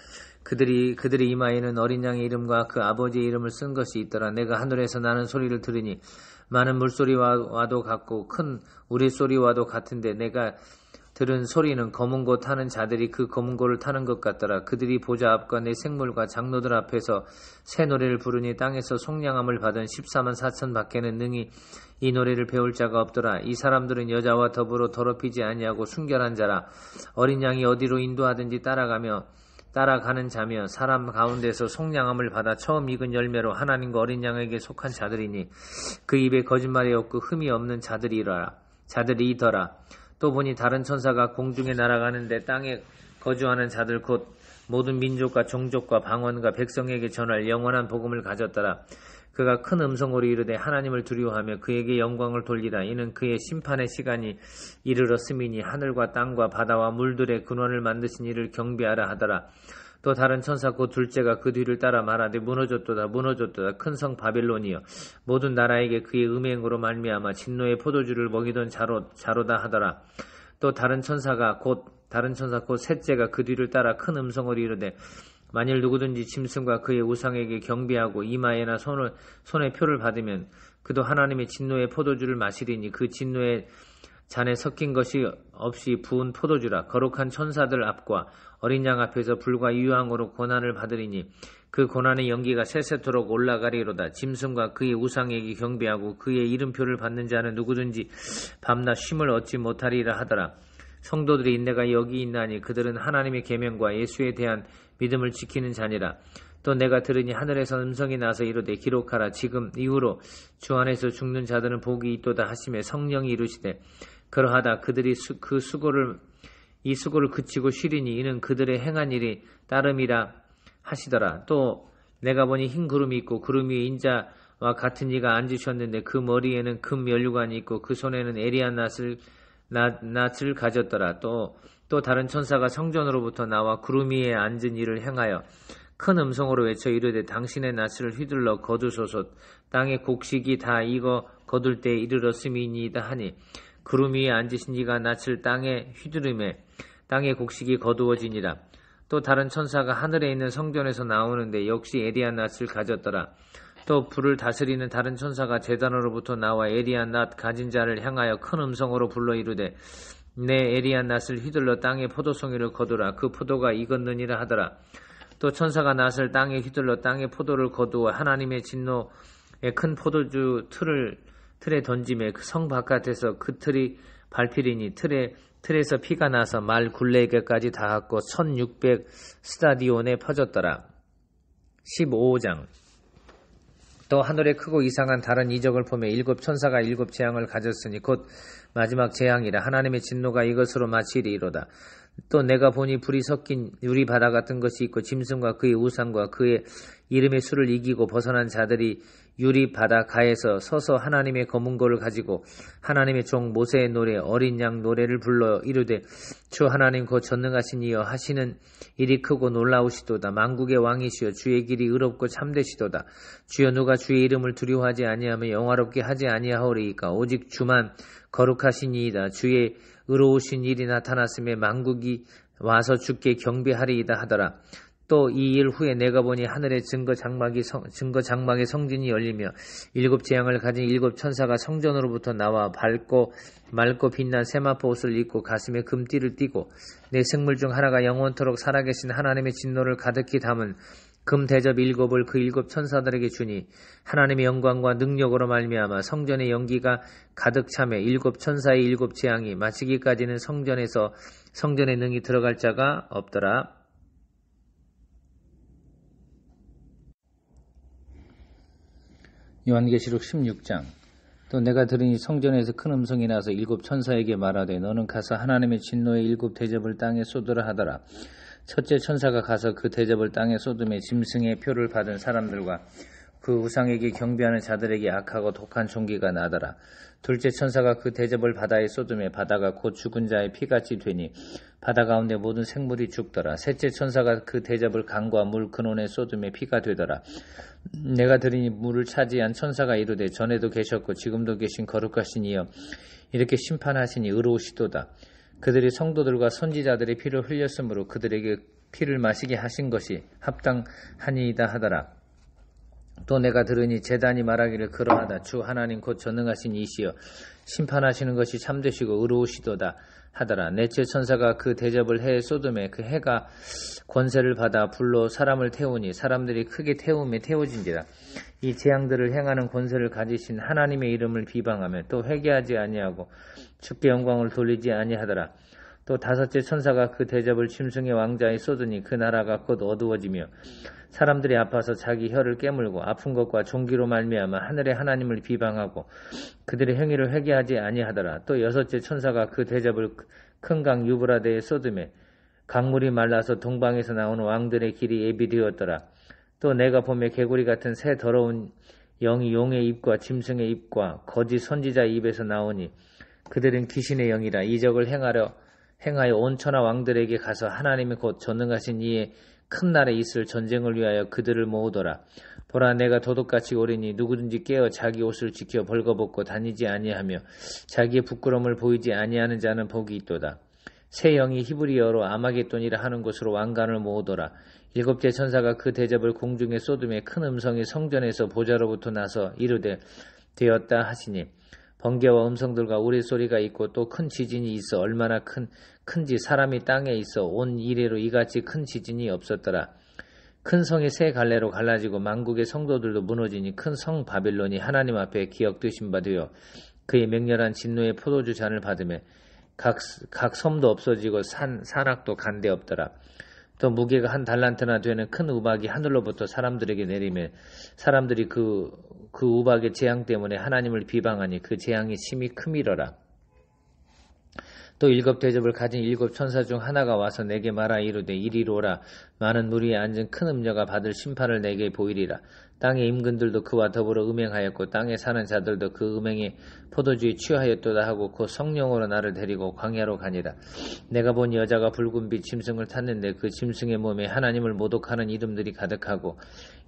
그들의 이마에는 어린 양의 이름과 그 아버지의 이름을 쓴 것이 있더라. 내가 하늘에서 나는 소리를 들으니 많은 물소리와도 같고 큰 우레소리와도 같은데 내가 들은 소리는 검은 고 타는 자들이 그 검은 고를 타는 것 같더라. 그들이 보좌 앞과 내 생물과 장로들 앞에서 새 노래를 부르니 땅에서 속량함을 받은 14만 4천 밖에는 능히 이 노래를 배울 자가 없더라. 이 사람들은 여자와 더불어 더럽히지 아니하고 순결한 자라. 어린 양이 어디로 인도하든지 따라가는 자며 사람 가운데서 속량함을 받아 처음 익은 열매로 하나님과 어린 양에게 속한 자들이니 그 입에 거짓말이 없고 흠이 없는 자들이더라. 또 보니 다른 천사가 공중에 날아가는데 땅에 거주하는 자들 곧 모든 민족과 종족과 방언과 백성에게 전할 영원한 복음을 가졌더라. 그가 큰 음성으로 이르되 하나님을 두려워하며 그에게 영광을 돌리라. 이는 그의 심판의 시간이 이르렀음이니 하늘과 땅과 바다와 물들의 근원을 만드신 이를 경배하라 하더라. 또 다른 천사 곧 둘째가 그 뒤를 따라 말하되 무너졌도다 큰 성 바벨론이여 모든 나라에게 그의 음행으로 말미암아 진노의 포도주를 먹이던 자로다 하더라. 또 다른 천사 곧 셋째가 그 뒤를 따라 큰 음성으로 이르되 만일 누구든지 짐승과 그의 우상에게 경배하고 이마에나 손에 표를 받으면 그도 하나님의 진노의 포도주를 마시리니 그 진노의 잔에 섞인 것이 없이 부은 포도주라. 거룩한 천사들 앞과 어린 양 앞에서 불과 유황으로 고난을 받으리니 그 고난의 연기가 세세토록 올라가리로다. 짐승과 그의 우상에게 경배하고 그의 이름표를 받는 자는 누구든지 밤낮 쉼을 얻지 못하리라 하더라. 성도들의 인내가 여기 있나니 그들은 하나님의 계명과 예수에 대한 믿음을 지키는 자니라. 또 내가 들으니 하늘에서 음성이 나서 이르되 기록하라. 지금 이후로 주 안에서 죽는 자들은 복이 있도다 하시며 성령이 이르시되 그러하다 그들이 이 수고를 그치고 쉬리니 이는 그들의 행한 일이 따름이라 하시더라. 또 내가 보니 흰 구름이 있고 구름 위에 인자와 같은 이가 앉으셨는데 그 머리에는 금 면류관이 있고 그 손에는 에리한 낫을 가졌더라. 또 다른 천사가 성전으로부터 나와 구름 위에 앉은 이를 행하여 큰 음성으로 외쳐 이르되 당신의 낫을 휘둘러 거두소서. 땅의 곡식이 다 익어 거둘 때에 이르렀음이니이다 하니 구름 위에 앉으신 이가 낫을 땅에 휘두르매 땅의 곡식이 거두어지니라. 또 다른 천사가 하늘에 있는 성전에서 나오는데 역시 에리한 낫을 가졌더라. 또 불을 다스리는 다른 천사가 제단으로부터 나와 에리한 낫 가진 자를 향하여 큰 음성으로 불러 이르되 내 에리한 낫을 휘둘러 땅의 포도송이를 거두라. 그 포도가 익었느니라 하더라. 또 천사가 낫을 땅에 휘둘러 땅의 포도를 거두어 하나님의 진노의 큰 포도주 틀에 던짐에 그 성 바깥에서 그 틀이 밟히리니 틀에서 피가 나서 말 굴레에게까지 닿았고 1600 스타디온에 퍼졌더라. 15장. 또 하늘에 크고 이상한 다른 이적을 보며 7 천사가 7 재앙을 가졌으니 곧 마지막 재앙이라. 하나님의 진노가 이것으로 마치리이로다. 또 내가 보니 불이 섞인 유리 바다 같은 것이 있고 짐승과 그의 우상과 그의 이름의 수를 이기고 벗어난 자들이 유리 바다 가에서 서서 하나님의 검은고를 가지고 하나님의 종 모세의 노래 어린 양 노래를 불러 이르되 주 하나님 곧 전능하신 이여 하시는 일이 크고 놀라우시도다. 만국의 왕이시여 주의 길이 의롭고 참되시도다. 주여 누가 주의 이름을 두려워하지 아니하며 영화롭게 하지 아니하오리이까. 오직 주만 거룩하시니이다. 주의 의로우신 일이 나타났음에 만국이 와서 주께 경배하리이다 하더라. 또 이 일 후에 내가 보니 하늘의 증거 장막의 성진이 열리며 7 재앙을 가진 7 천사가 성전으로부터 나와 밝고 맑고 빛난 세마포 옷을 입고 가슴에 금띠를 띠고 내 생물 중 하나가 영원토록 살아계신 하나님의 진노를 가득히 담은 금 대접 7을 그 7 천사들에게 주니 하나님의 영광과 능력으로 말미암아 성전의 연기가 가득 차매 7 천사의 7 재앙이 마치기까지는 성전에 능히 들어갈 자가 없더라. 요한계시록 16장. 또 내가 들으니 성전에서 큰 음성이 나서 7 천사에게 말하되 너는 가서 하나님의 진노의 7 대접을 땅에 쏟으라 하더라. 첫째 천사가 가서 그 대접을 땅에 쏟음에 짐승의 표를 받은 사람들과 그 우상에게 경배하는 자들에게 악하고 독한 총기가 나더라. 둘째 천사가 그 대접을 바다에 쏟음에 바다가 곧 죽은 자의 피같이 되니 바다 가운데 모든 생물이 죽더라. 셋째 천사가 그 대접을 강과 물 근원에 쏟음에 피가 되더라. 내가 들으니 물을 차지한 천사가 이르되 전에도 계셨고 지금도 계신 거룩하신 이여 이렇게 심판하시니 의로우시도다. 그들이 성도들과 선지자들의 피를 흘렸으므로 그들에게 피를 마시게 하신 것이 합당하니이다 하더라. 또 내가 들으니 제단이 말하기를 그러하다. 주 하나님 곧 전능하신 이시여 심판하시는 것이 참되시고 의로우시도다 하더라. 넷째 천사가 그 대접을 해에 쏟음에 그 해가 권세를 받아 불로 사람을 태우니 사람들이 크게 태움에 태워진지라. 이 재앙들을 행하는 권세를 가지신 하나님의 이름을 비방하며 또 회개하지 아니하고 주께 영광을 돌리지 아니하더라. 또 다섯째 천사가 그 대접을 짐승의 왕자에 쏟으니 그 나라가 곧 어두워지며 사람들이 아파서 자기 혀를 깨물고 아픈 것과 종기로 말미암아 하늘의 하나님을 비방하고 그들의 행위를 회개하지 아니하더라. 또 여섯째 천사가 그 대접을 큰 강 유브라데에 쏟음에 강물이 말라서 동방에서 나오는 왕들의 길이 예비되었더라. 또 내가 보며 개구리 같은 새 더러운 영이 용의 입과 짐승의 입과 거짓 선지자의 입에서 나오니 그들은 귀신의 영이라. 이적을 행하여 온 천하 왕들에게 가서 하나님이 곧 전능하신 이의 큰 날에 있을 전쟁을 위하여 그들을 모으더라. 보라 내가 도둑같이 오리니 누구든지 깨어 자기 옷을 지켜 벌거벗고 다니지 아니하며 자기의 부끄러움을 보이지 아니하는 자는 복이 있도다. 새 영이 히브리어로 아마겟돈이라 하는 곳으로 왕관을 모으더라. 7째 천사가 그 대접을 공중에 쏟음에 큰 음성이 성전에서 보좌로부터 나서 이르되 되었다 하시니 번개와 음성들과 우레소리가 있고 또 큰 지진이 있어 얼마나 큰지 사람이 땅에 있어 온 이래로 이같이 큰 지진이 없었더라. 큰 성이 세 갈래로 갈라지고 만국의 성도들도 무너지니 큰 성 바빌론이 하나님 앞에 기억되신 바 되어 그의 맹렬한 진노의 포도주 잔을 받으며 각 섬도 없어지고 산악도 간데 없더라. 또 무게가 1 달란트나 되는 큰 우박이 하늘로부터 사람들에게 내리며 사람들이 그 우박의 재앙 때문에 하나님을 비방하니 그 재앙이 심히 크미러라. 또 7 대접을 가진 7 천사 중 하나가 와서 내게 말하 이르되 이리로 오라. 많은 물 위에 앉은 큰 음녀가 받을 심판을 내게 보이리라. 땅의 임금들도 그와 더불어 음행하였고 땅에 사는 자들도 그 음행에 포도주에 취하였도다 하고 곧 성령으로 나를 데리고 광야로 가니라. 내가 본 여자가 붉은 빛 짐승을 탔는데 그 짐승의 몸에 하나님을 모독하는 이름들이 가득하고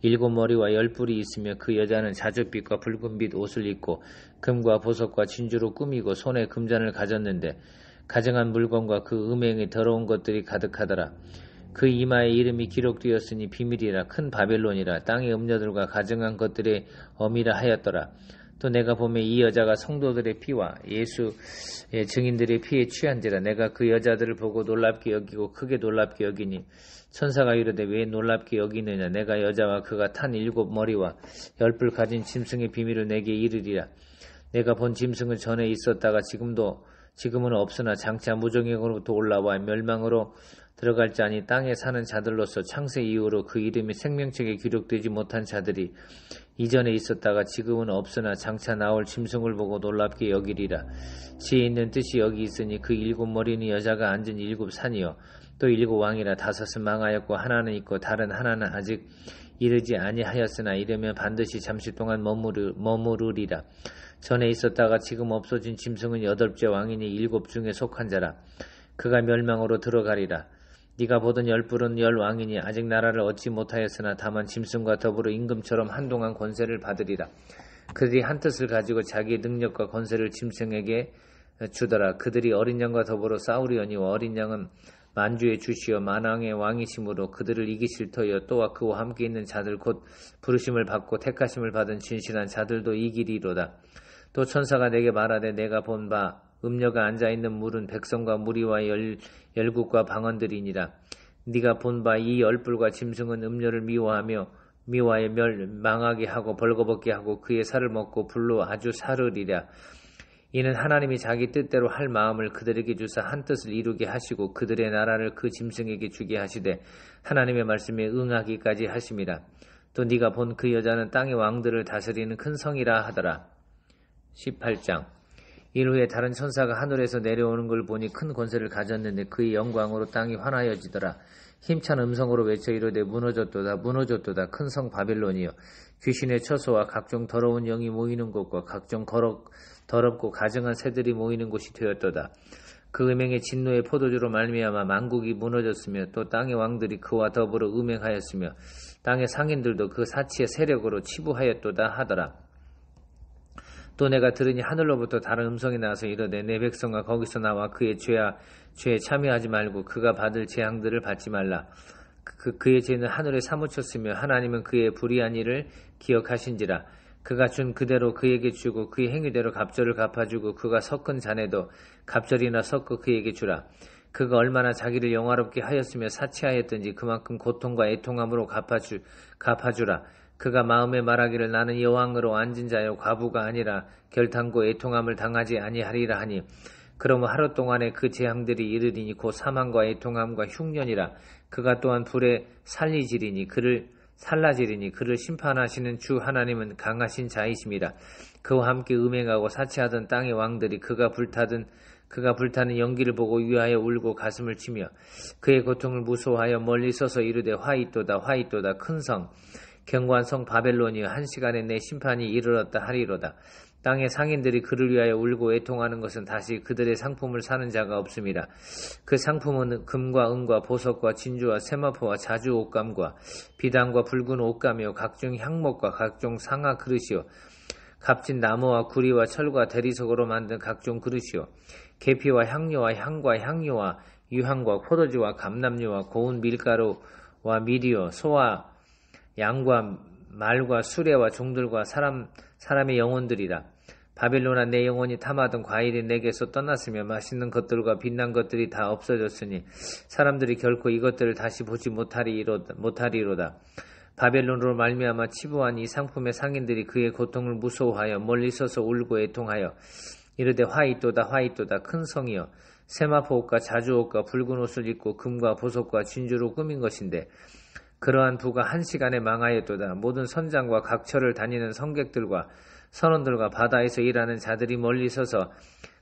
7 머리와 10뿔이 있으며 그 여자는 자줏빛과 붉은 빛 옷을 입고 금과 보석과 진주로 꾸미고 손에 금잔을 가졌는데 가증한 물건과 그 음행의 더러운 것들이 가득하더라. 그 이마에 이름이 기록되었으니 비밀이라 큰 바벨론이라 땅의 음녀들과 가증한 것들의 어미라 하였더라. 또 내가 보매 이 여자가 성도들의 피와 예수의 증인들의 피에 취한지라. 내가 그 여자들을 보고 놀랍게 여기고 크게 놀랍게 여기니 천사가 이르되 왜 놀랍게 여기느냐. 내가 여자와 그가 탄 7 머리와 10뿔 가진 짐승의 비밀을 내게 이르리라. 내가 본 짐승은 전에 있었다가 지금은 없으나 장차 무정행으로부터 올라와 멸망으로 들어갈 자니 땅에 사는 자들로서 창세 이후로 그 이름이 생명책에 기록되지 못한 자들이 이전에 있었다가 지금은 없으나 장차 나올 짐승을 보고 놀랍게 여기리라. 지혜 있는 뜻이 여기 있으니 그 7머리는 여자가 앉은 7산이요 또 7왕이라. 5은 망하였고 하나는 있고 다른 하나는 아직 이르지 아니하였으나 이르면 반드시 잠시 동안 머무르리라. 전에 있었다가 지금 없어진 짐승은 8째 왕이니 7 중에 속한 자라. 그가 멸망으로 들어가리라. 네가 보던 10뿔은 10왕이니 아직 나라를 얻지 못하였으나 다만 짐승과 더불어 임금처럼 한동안 권세를 받으리라. 그들이 한 뜻을 가지고 자기의 능력과 권세를 짐승에게 주더라. 그들이 어린 양과 더불어 싸우리오니와 어린 양은 만주의 주시여 만왕의 왕이심으로 그들을 이기실 터여 또한 그와 함께 있는 자들 곧 부르심을 받고 택하심을 받은 진실한 자들도 이기리로다. 또 천사가 내게 말하되 내가 본 바 음녀가 앉아있는 물은 백성과 무리와 열국과 방언들이니라. 네가 본 바 이 10뿔과 짐승은 음녀를 미워하여 망하게 하고 벌거벗게 하고 그의 살을 먹고 불로 아주 사르리라. 이는 하나님이 자기 뜻대로 할 마음을 그들에게 주사 한 뜻을 이루게 하시고 그들의 나라를 그 짐승에게 주게 하시되 하나님의 말씀에 응하기까지 하심이라. 또 네가 본 그 여자는 땅의 왕들을 다스리는 큰 성이라 하더라. 18장. 이후에 다른 천사가 하늘에서 내려오는 걸 보니 큰 권세를 가졌는데 그의 영광으로 땅이 환하여지더라. 힘찬 음성으로 외쳐 이르되 무너졌도다 무너졌도다 큰 성 바빌론이여 귀신의 처소와 각종 더러운 영이 모이는 곳과 각종 더럽고 가증한 새들이 모이는 곳이 되었도다. 그 음행의 진노의 포도주로 말미암아 만국이 무너졌으며 또 땅의 왕들이 그와 더불어 음행하였으며 땅의 상인들도 그 사치의 세력으로 치부하였도다 하더라. 또 내가 들으니 하늘로부터 다른 음성이 나와서 이르되 내 백성아 거기서 나와 그의 죄에 참여하지 말고 그가 받을 재앙들을 받지 말라. 그의 죄는 하늘에 사무쳤으며 하나님은 그의 불의한 일을 기억하신지라. 그가 준 그대로 그에게 주고 그의 행위대로 갑절을 갚아주고 그가 섞은 잔에도 갑절이나 섞어 그에게 주라. 그가 얼마나 자기를 영화롭게 하였으며 사치하였든지 그만큼 고통과 애통함으로 갚아주라. 그가 마음에 말하기를 나는 여왕으로 앉은 자여 과부가 아니라 결탄고 애통함을 당하지 아니하리라 하니 그러므로 하루 동안에 그 재앙들이 이르리니 곧 사망과 애통함과 흉년이라. 그가 또한 불에 살라지리니 그를 심판하시는 주 하나님은 강하신 자이심이라. 그와 함께 음행하고 사치하던 땅의 왕들이 그가 불타는 연기를 보고 위하여 울고 가슴을 치며 그의 고통을 무서워하여 멀리 서서 이르되 화이또다 화이또다 큰 성 견고한 성 바벨론이여 한 시간에 내 심판이 이르렀다 하리로다. 땅의 상인들이 그를 위하여 울고 애통하는 것은 다시 그들의 상품을 사는 자가 없음이라. 그 상품은 금과 은과 보석과 진주와 세마포와 자주 옷감과 비단과 붉은 옷감이요 각종 향목과 각종 상아 그릇이요 값진 나무와 구리와 철과 대리석으로 만든 각종 그릇이요 계피와 향료와 향과 향료와 유향과 포도주와 감람류와 고운 밀가루와 밀이요 소와 양과 말과 수레와 종들과 사람의 영혼들이라. 바빌론아 내 영혼이 탐하던 과일이 내게서 떠났으며 맛있는 것들과 빛난 것들이 다 없어졌으니 사람들이 결코 이것들을 다시 보지 못하리로다. 바벨론으로 말미암아 치부한 이 상품의 상인들이 그의 고통을 무서워하여 멀리 서서 울고 애통하여 이르되 화이또다 화이또다 큰 성이여 세마포 옷과 자주 옷과 붉은 옷을 입고 금과 보석과 진주로 꾸민 것인데 그러한 부가 한 시간에 망하였도다. 모든 선장과 각처를 다니는 성객들과 선원들과 바다에서 일하는 자들이 멀리 서서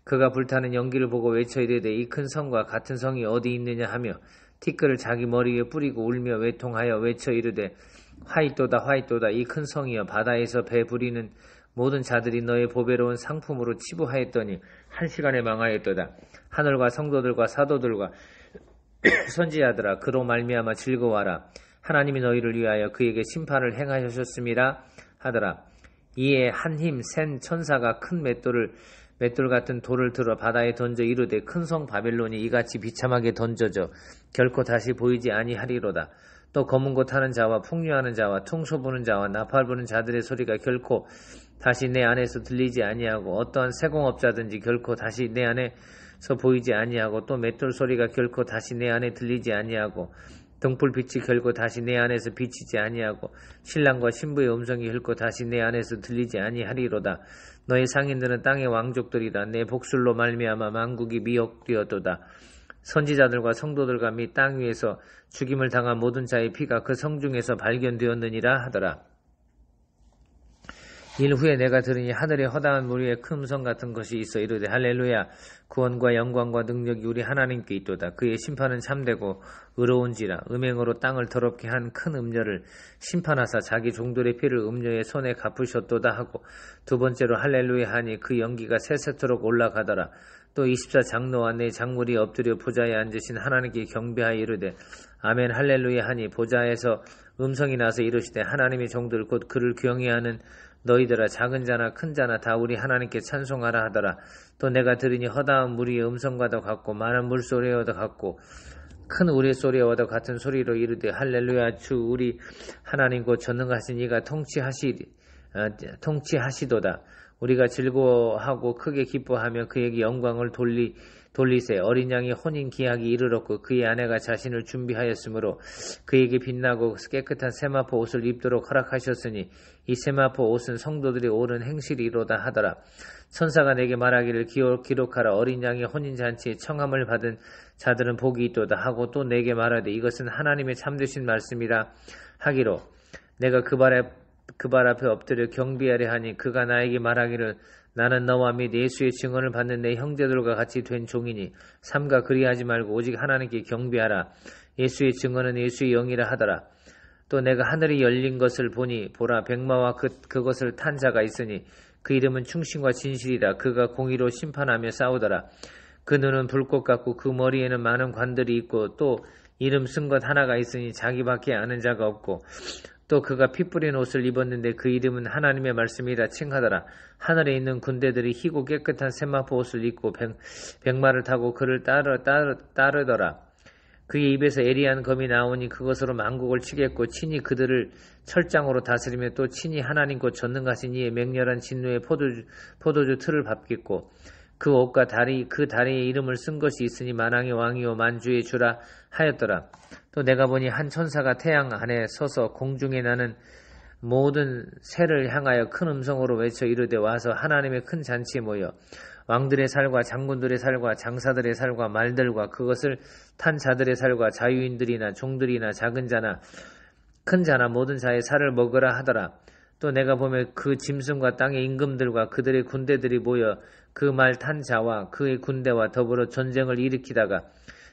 그가 불타는 연기를 보고 외쳐 이르되 이 큰 성과 같은 성이 어디 있느냐 하며 티끌을 자기 머리에 뿌리고 울며 외통하여 외쳐 이르되 화이또다 화이또다 이 큰 성이여 바다에서 배 부리는 모든 자들이 너의 보배로운 상품으로 치부하였더니 한 시간에 망하였도다. 하늘과 성도들과 사도들과 선지자들아 그로 말미암아 즐거워하라. 하나님이 너희를 위하여 그에게 심판을 행하셨음이라 하더라. 이에 한 힘 센 천사가 큰 맷돌 같은 돌을 들어 바다에 던져 이르되 큰 성 바벨론이 이같이 비참하게 던져져 결코 다시 보이지 아니하리로다. 또 검은 고 타는 자와 풍류하는 자와 퉁소 부는 자와 나팔 부는 자들의 소리가 결코 다시 내 안에서 들리지 아니하고 어떠한 세공업자든지 결코 다시 내 안에서 보이지 아니하고 또 맷돌 소리가 결코 다시 내 안에 들리지 아니하고 등불빛이 결코 다시 내 안에서 비치지 아니하고 신랑과 신부의 음성이 결코 다시 내 안에서 들리지 아니하리로다. 너의 상인들은 땅의 왕족들이다. 내 복술로 말미암아 만국이 미혹되었도다. 선지자들과 성도들과 및 땅 위에서 죽임을 당한 모든 자의 피가 그 성 중에서 발견되었느니라 하더라. 일 후에 내가 들으니 하늘에 허다한 무리의 큰 음성 같은 것이 있어 이르되 할렐루야 구원과 영광과 능력이 우리 하나님께 있도다. 그의 심판은 참되고 의로운지라. 음행으로 땅을 더럽게 한 큰 음녀를 심판하사 자기 종들의 피를 음녀의 손에 갚으셨도다 하고 두 번째로 할렐루야 하니 그 연기가 세세토록 올라가더라. 또 24장로와 네 장물이 엎드려 보좌에 앉으신 하나님께 경배하여 이르되 아멘 할렐루야 하니 보좌에서 음성이 나서 이르시되 하나님의 종들 곧 그를 경외하는 너희들아 작은 자나 큰 자나 다 우리 하나님께 찬송하라 하더라. 또 내가 들으니 허다한 무리의 음성과도 같고 많은 물소리와도 같고 큰 우레소리와도 같은 소리로 이르되 할렐루야 주 우리 하나님 곧 전능하신 이가 통치하시도다. 우리가 즐거워하고 크게 기뻐하며 그에게 영광을 돌리세. 어린 양이 혼인 기약이 이르렀고 그의 아내가 자신을 준비하였으므로 그에게 빛나고 깨끗한 세마포 옷을 입도록 허락하셨으니 이 세마포 옷은 성도들이 옳은 행실이로다 하더라. 천사가 내게 말하기를 기록하라. 어린 양의 혼인잔치에 청함을 받은 자들은 복이 있도다 하고 또 내게 말하되 이것은 하나님의 참되신 말씀이라 하기로 내가 그 발 앞에 엎드려 경배하려 하니 그가 나에게 말하기를 나는 너와 및 예수의 증언을 받는 내 형제들과 같이 된 종이니 삼가 그리하지 말고 오직 하나님께 경배하라. 예수의 증언은 예수의 영이라 하더라. 또 내가 하늘이 열린 것을 보니 보라 백마와 그것을 탄 자가 있으니 그 이름은 충신과 진실이라. 그가 공의로 심판하며 싸우더라. 그 눈은 불꽃 같고 그 머리에는 많은 관들이 있고 또 이름 쓴 것 하나가 있으니 자기밖에 아는 자가 없고 또 그가 피 뿌린 옷을 입었는데 그 이름은 하나님의 말씀이라 칭하더라. 하늘에 있는 군대들이 희고 깨끗한 세마포 옷을 입고 백마를 타고 그를 따르더라. 그의 입에서 예리한 검이 나오니 그것으로 만국을 치겠고 친히 그들을 철장으로 다스리며 또 친히 하나님 곧 전능하신 이의 맹렬한 진노의 포도주 틀을 밟겠고 그 옷과 그 다리에 이름을 쓴 것이 있으니 만왕의 왕이요 만주의 주라 하였더라. 또 내가 보니 한 천사가 태양 안에 서서 공중에 나는 모든 새를 향하여 큰 음성으로 외쳐 이르되 와서 하나님의 큰 잔치에 모여 왕들의 살과 장군들의 살과 장사들의 살과 말들과 그것을 탄 자들의 살과 자유인들이나 종들이나 작은 자나 큰 자나 모든 자의 살을 먹으라 하더라. 또 내가 보면 그 짐승과 땅의 임금들과 그들의 군대들이 모여 그 말 탄 자와 그의 군대와 더불어 전쟁을 일으키다가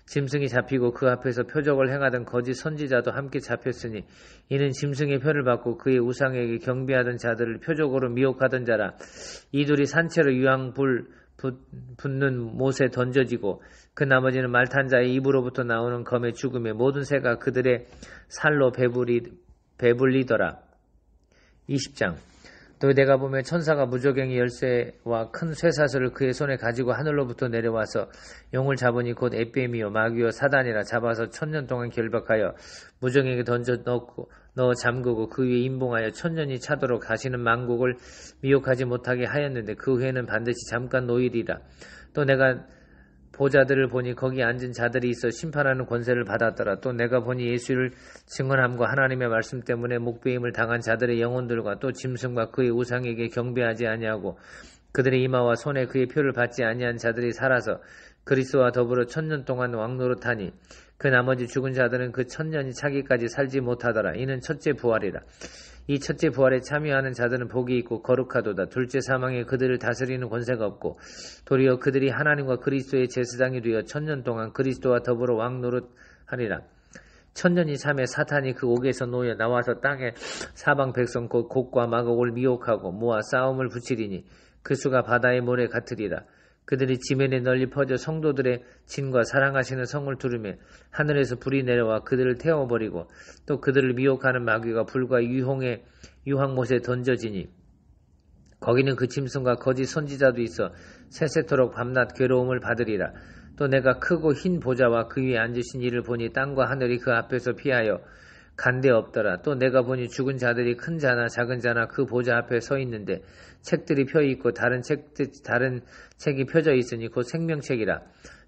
짐승이 잡히고 그 앞에서 표적을 행하던 거짓 선지자도 함께 잡혔으니 이는 짐승의 표를 받고 그의 우상에게 경배하던 자들을 표적으로 미혹하던 자라. 이둘이 산채로 유황 붙는 못에 던져지고 그 나머지는 말 탄 자의 입으로부터 나오는 검의 죽음에 모든 새가 그들의 살로 배불리더라. 20장. 또 내가 보면 천사가 무저갱이 열쇠와 큰 쇠사슬을 그의 손에 가지고 하늘로부터 내려와서 용을 잡으니 곧 에뱀이요 마귀요 사단이라. 잡아서 1000년 동안 결박하여 무저갱이에 던져 넣어 잠그고 그 위에 임봉하여 1000년이 차도록 다시는 만국을 미혹하지 못하게 하였는데 그 후에는 반드시 잠깐 노일이라. 또 내가 보좌들을 보니 거기 앉은 자들이 있어 심판하는 권세를 받았더라. 또 내가 보니 예수를 증언함과 하나님의 말씀 때문에 목배임을 당한 자들의 영혼들과 또 짐승과 그의 우상에게 경배하지 아니하고 그들의 이마와 손에 그의 표를 받지 아니한 자들이 살아서 그리스도와 더불어 1000년 동안 왕노릇하니 그 나머지 죽은 자들은 그 1000년이 차기까지 살지 못하더라. 이는 첫째 부활이라. 이 첫째 부활에 참여하는 자들은 복이 있고 거룩하도다. 둘째 사망에 그들을 다스리는 권세가 없고 도리어 그들이 하나님과 그리스도의 제사장이 되어 1000년 동안 그리스도와 더불어 왕노릇하리라. 1000년이 참에 사탄이 그 옥에서 놓여 나와서 땅에 사방 백성 곧 곡과 마곡을 미혹하고 모아 싸움을 붙이리니 그 수가 바다의 모래 같으리라. 그들이 지면에 널리 퍼져 성도들의 진과 사랑하시는 성을 두르며 하늘에서 불이 내려와 그들을 태워버리고 또 그들을 미혹하는 마귀가 불과 유황못에 던져지니 거기는 그 짐승과 거짓 선지자도 있어 세세토록 밤낮 괴로움을 받으리라. 또 내가 크고 흰 보좌와 그 위에 앉으신 이를 보니 땅과 하늘이 그 앞에서 피하여 간데 없더라. 또 내가 보니 죽은 자들이 큰 자나 작은 자나 그 보좌 앞에 서 있는데 책들이 펴 있고 다른 책이 펴져 있으니 곧 생명책이라.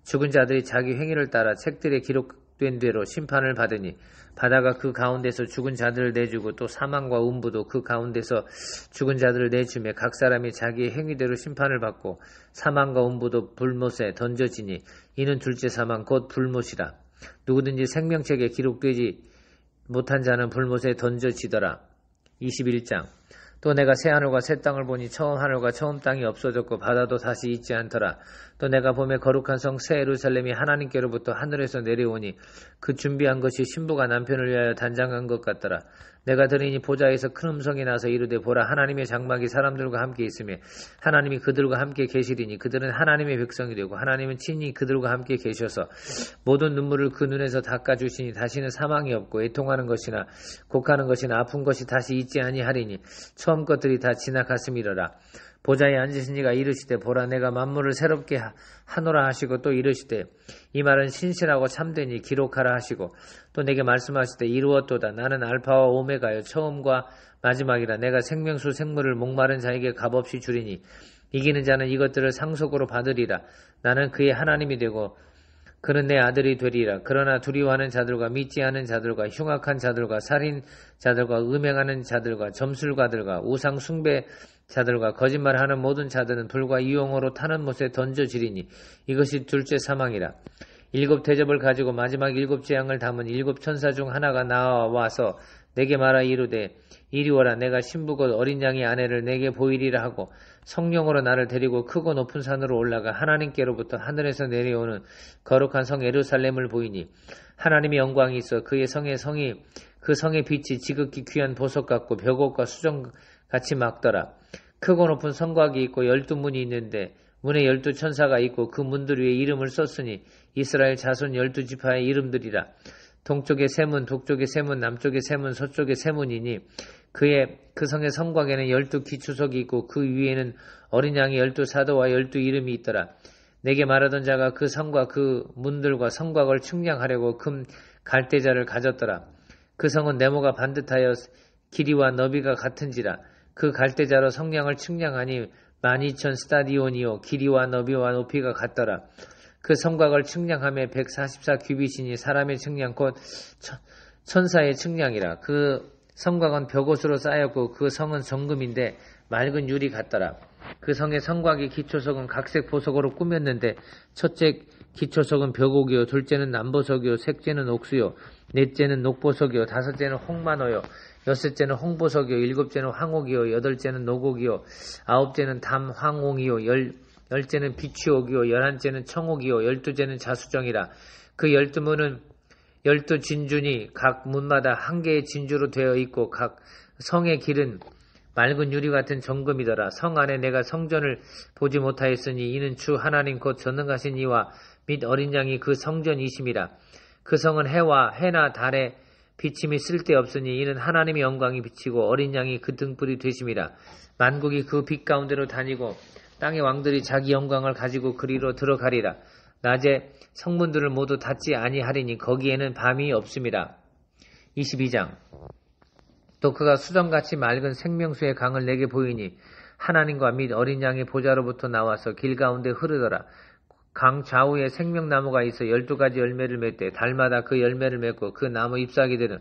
죽은 자들이 자기 행위를 따라 책들에 기록된 대로 심판을 받으니 바다가 그 가운데서 죽은 자들을 내주고 또 사망과 음부도 그 가운데서 죽은 자들을 내주며 각 사람이 자기의 행위대로 심판을 받고 사망과 음부도 불못에 던져지니 이는 둘째 사망 곧 불못이라. 누구든지 생명책에 기록되지 못한 자는 불못에 던져지더라. 21장. 또 내가 새 하늘과 새 땅을 보니 처음 하늘과 처음 땅이 없어졌고 바다도 다시 있지 않더라. 또 내가 보매 거룩한 성 새 예루살렘이 하나님께로부터 하늘에서 내려오니 그 준비한 것이 신부가 남편을 위하여 단장한 것 같더라. 내가 들으니 보좌에서 큰 음성이 나서 이르되 보라 하나님의 장막이 사람들과 함께 있으며 하나님이 그들과 함께 계시리니 그들은 하나님의 백성이 되고 하나님은 친히 그들과 함께 계셔서 모든 눈물을 그 눈에서 닦아주시니 다시는 사망이 없고 애통하는 것이나 곡하는 것이나 아픈 것이 다시 있지 아니하리니 처음 것들이 다 지나갔음이러라. 보좌에 앉으신 이가 이르시되 보라 내가 만물을 새롭게 하노라 하시고 또 이르시되 이 말은 신실하고 참되니 기록하라 하시고 또 내게 말씀하시되 이루었도다. 나는 알파와 오메가요 처음과 마지막이라. 내가 생명수 생물을 목마른 자에게 값없이 주리니 이기는 자는 이것들을 상속으로 받으리라. 나는 그의 하나님이 되고 그는 내 아들이 되리라. 그러나 두려워하는 자들과 믿지 않은 자들과 흉악한 자들과 살인자들과 음행하는 자들과 점술가들과 우상 숭배자들과 거짓말하는 모든 자들은 불과 이용으로 타는 못에 던져지리니 이것이 둘째 사망이라. 7 대접을 가지고 마지막 7 재앙을 담은 7 천사 중 하나가 나와서 내게 말하 이르되 이리 오라. 내가 신부 곧 어린 양의 아내를 내게 보이리라 하고 성령으로 나를 데리고 크고 높은 산으로 올라가 하나님께로부터 하늘에서 내려오는 거룩한 성 예루살렘을 보이니 하나님의 영광이 있어 그 성의 빛이 지극히 귀한 보석 같고 벽옥과 수정같이 막더라. 크고 높은 성곽이 있고 12문이 있는데 문에 12 천사가 있고 그 문들 위에 이름을 썼으니 이스라엘 자손 12지파의 이름들이라. 동쪽의 세 문, 북쪽의 세 문, 남쪽의 세 문, 서쪽의 세 문이니 그 성의 성곽에는 12 기초석이 있고 그 위에는 어린 양의 12 사도와 12 이름이 있더라. 내게 말하던 자가 그 성과 그 문들과 성곽을 측량하려고 금 갈대자를 가졌더라. 그 성은 네모가 반듯하여 길이와 너비가 같은지라. 그 갈대자로 성량을 측량하니 12,000 스타디온이요 길이와 너비와 높이가 같더라. 그 성곽을 측량하며 144 규빗이니 사람의 측량 곧 천사의 측량이라. 그 성곽은 벽옷으로 쌓였고 그 성은 정금인데 맑은 유리 같더라. 그 성의 성곽의 기초석은 각색 보석으로 꾸몄는데 첫째 기초석은 벽옥이요 둘째는 남보석이요 셋째는 옥수요 넷째는 녹보석이요 다섯째는 홍만호요 여섯째는 홍보석이요 일곱째는 황옥이요 여덟째는 노곡이요 아홉째는 담황홍이요 열째는 비취옥이요 11째는 청옥이요 12째는 자수정이라. 그 12문은 12 진준이 각 문마다 한 개의 진주로 되어 있고 각 성의 길은 맑은 유리 같은 정금이더라. 성 안에 내가 성전을 보지 못하였으니 이는 주 하나님 곧 전능하신 이와 및 어린 양이 그 성전이심이라. 그 성은 해나 달에 비침이 쓸데없으니 이는 하나님의 영광이 비치고 어린 양이 그 등불이 되심이라. 만국이 그 빛 가운데로 다니고 땅의 왕들이 자기 영광을 가지고 그리로 들어가리라. 낮에 성문들을 모두 닫지 아니하리니 거기에는 밤이 없음이라. 22장. 또 그가 수정같이 맑은 생명수의 강을 내게 보이니 하나님과 및 어린 양의 보좌로부터 나와서 길 가운데 흐르더라. 강 좌우에 생명나무가 있어 12가지 열매를 맺되 달마다 그 열매를 맺고 그 나무 잎사귀들은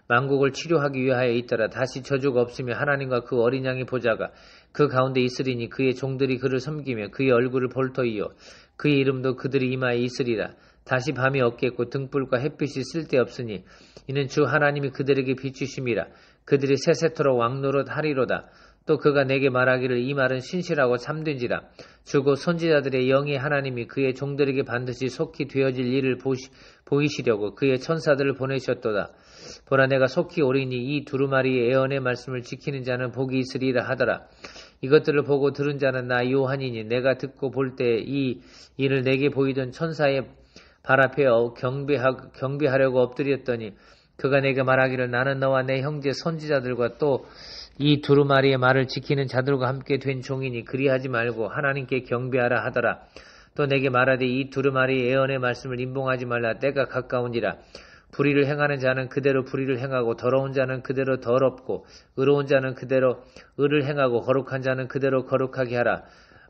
만국을 치료하기 위하여 있더라. 다시 저주가 없으며 하나님과 그 어린 양의 보좌가 그 가운데 있으리니 그의 종들이 그를 섬기며 그의 얼굴을 볼 터이요 그의 이름도 그들의 이마에 있으리라. 다시 밤이 없겠고 등불과 햇빛이 쓸데없으니 이는 주 하나님이 그들에게 비추심이라. 그들이 세세토록 왕노릇 하리로다. 또 그가 내게 말하기를 이 말은 신실하고 참된지라. 주고 선지자들의 영의 하나님이 그의 종들에게 반드시 속히 되어질 일을 보이시려고 그의 천사들을 보내셨도다. 보라 내가 속히 오리니 이 두루마리의 예언의 말씀을 지키는 자는 복이 있으리라 하더라. 이것들을 보고 들은 자는 나 요한이니 내가 듣고 볼 때 이 일을 내게 보이던 천사의 발 앞에 경배하려고 엎드렸더니 그가 내게 말하기를 나는 너와 내 형제 선지자들과 또 이 두루마리의 말을 지키는 자들과 함께 된 종이니 그리하지 말고 하나님께 경배하라 하더라. 또 내게 말하되 이 두루마리의 예언의 말씀을 임봉하지 말라. 때가 가까우니라. 불의를 행하는 자는 그대로 불의를 행하고 더러운 자는 그대로 더럽고 의로운 자는 그대로 의를 행하고 거룩한 자는 그대로 거룩하게 하라.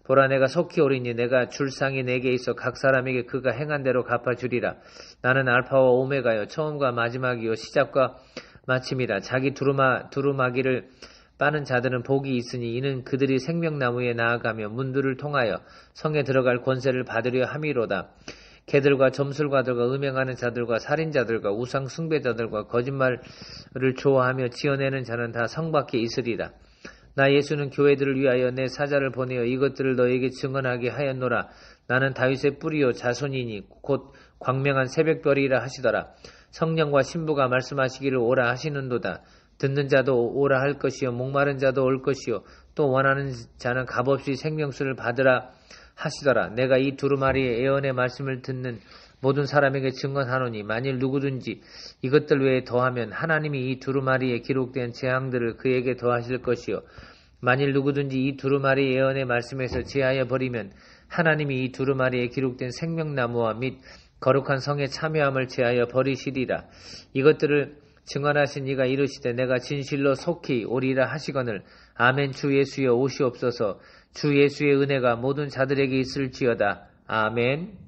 보라 내가 속히 오리니 내가 줄 상이 내게 있어 각 사람에게 그가 행한 대로 갚아주리라. 나는 알파와 오메가요 처음과 마지막이요 시작과 마침이라. 자기 두루마기를 빠는 자들은 복이 있으니 이는 그들이 생명나무에 나아가며 문들을 통하여 성에 들어갈 권세를 받으려 함이로다. 개들과 점술가들과 음행하는 자들과 살인자들과 우상 숭배자들과 거짓말을 좋아하며 지어내는 자는 다 성 밖에 있으리라. 나 예수는 교회들을 위하여 내 사자를 보내어 이것들을 너에게 증언하게 하였노라. 나는 다윗의 뿌리요 자손이니 곧 광명한 새벽별이라 하시더라. 성령과 신부가 말씀하시기를 오라 하시는도다. 듣는 자도 오라 할 것이요 목마른 자도 올 것이요 또 원하는 자는 값없이 생명수를 받으라 하시더라. 내가 이 두루마리의 예언의 말씀을 듣는 모든 사람에게 증언하노니 만일 누구든지 이것들 외에 더하면 하나님이 이 두루마리에 기록된 재앙들을 그에게 더하실 것이요 만일 누구든지 이 두루마리 예언의 말씀에서 제하여 버리면 하나님이 이 두루마리에 기록된 생명나무와 및 거룩한 성에 참여함을 제하여 버리시리라. 이것들을 증언하신 이가 이르시되 내가 진실로 속히 오리라 하시거늘 아멘. 주 예수여 오시옵소서. 주 예수의 은혜가 모든 자들에게 있을지어다. 아멘.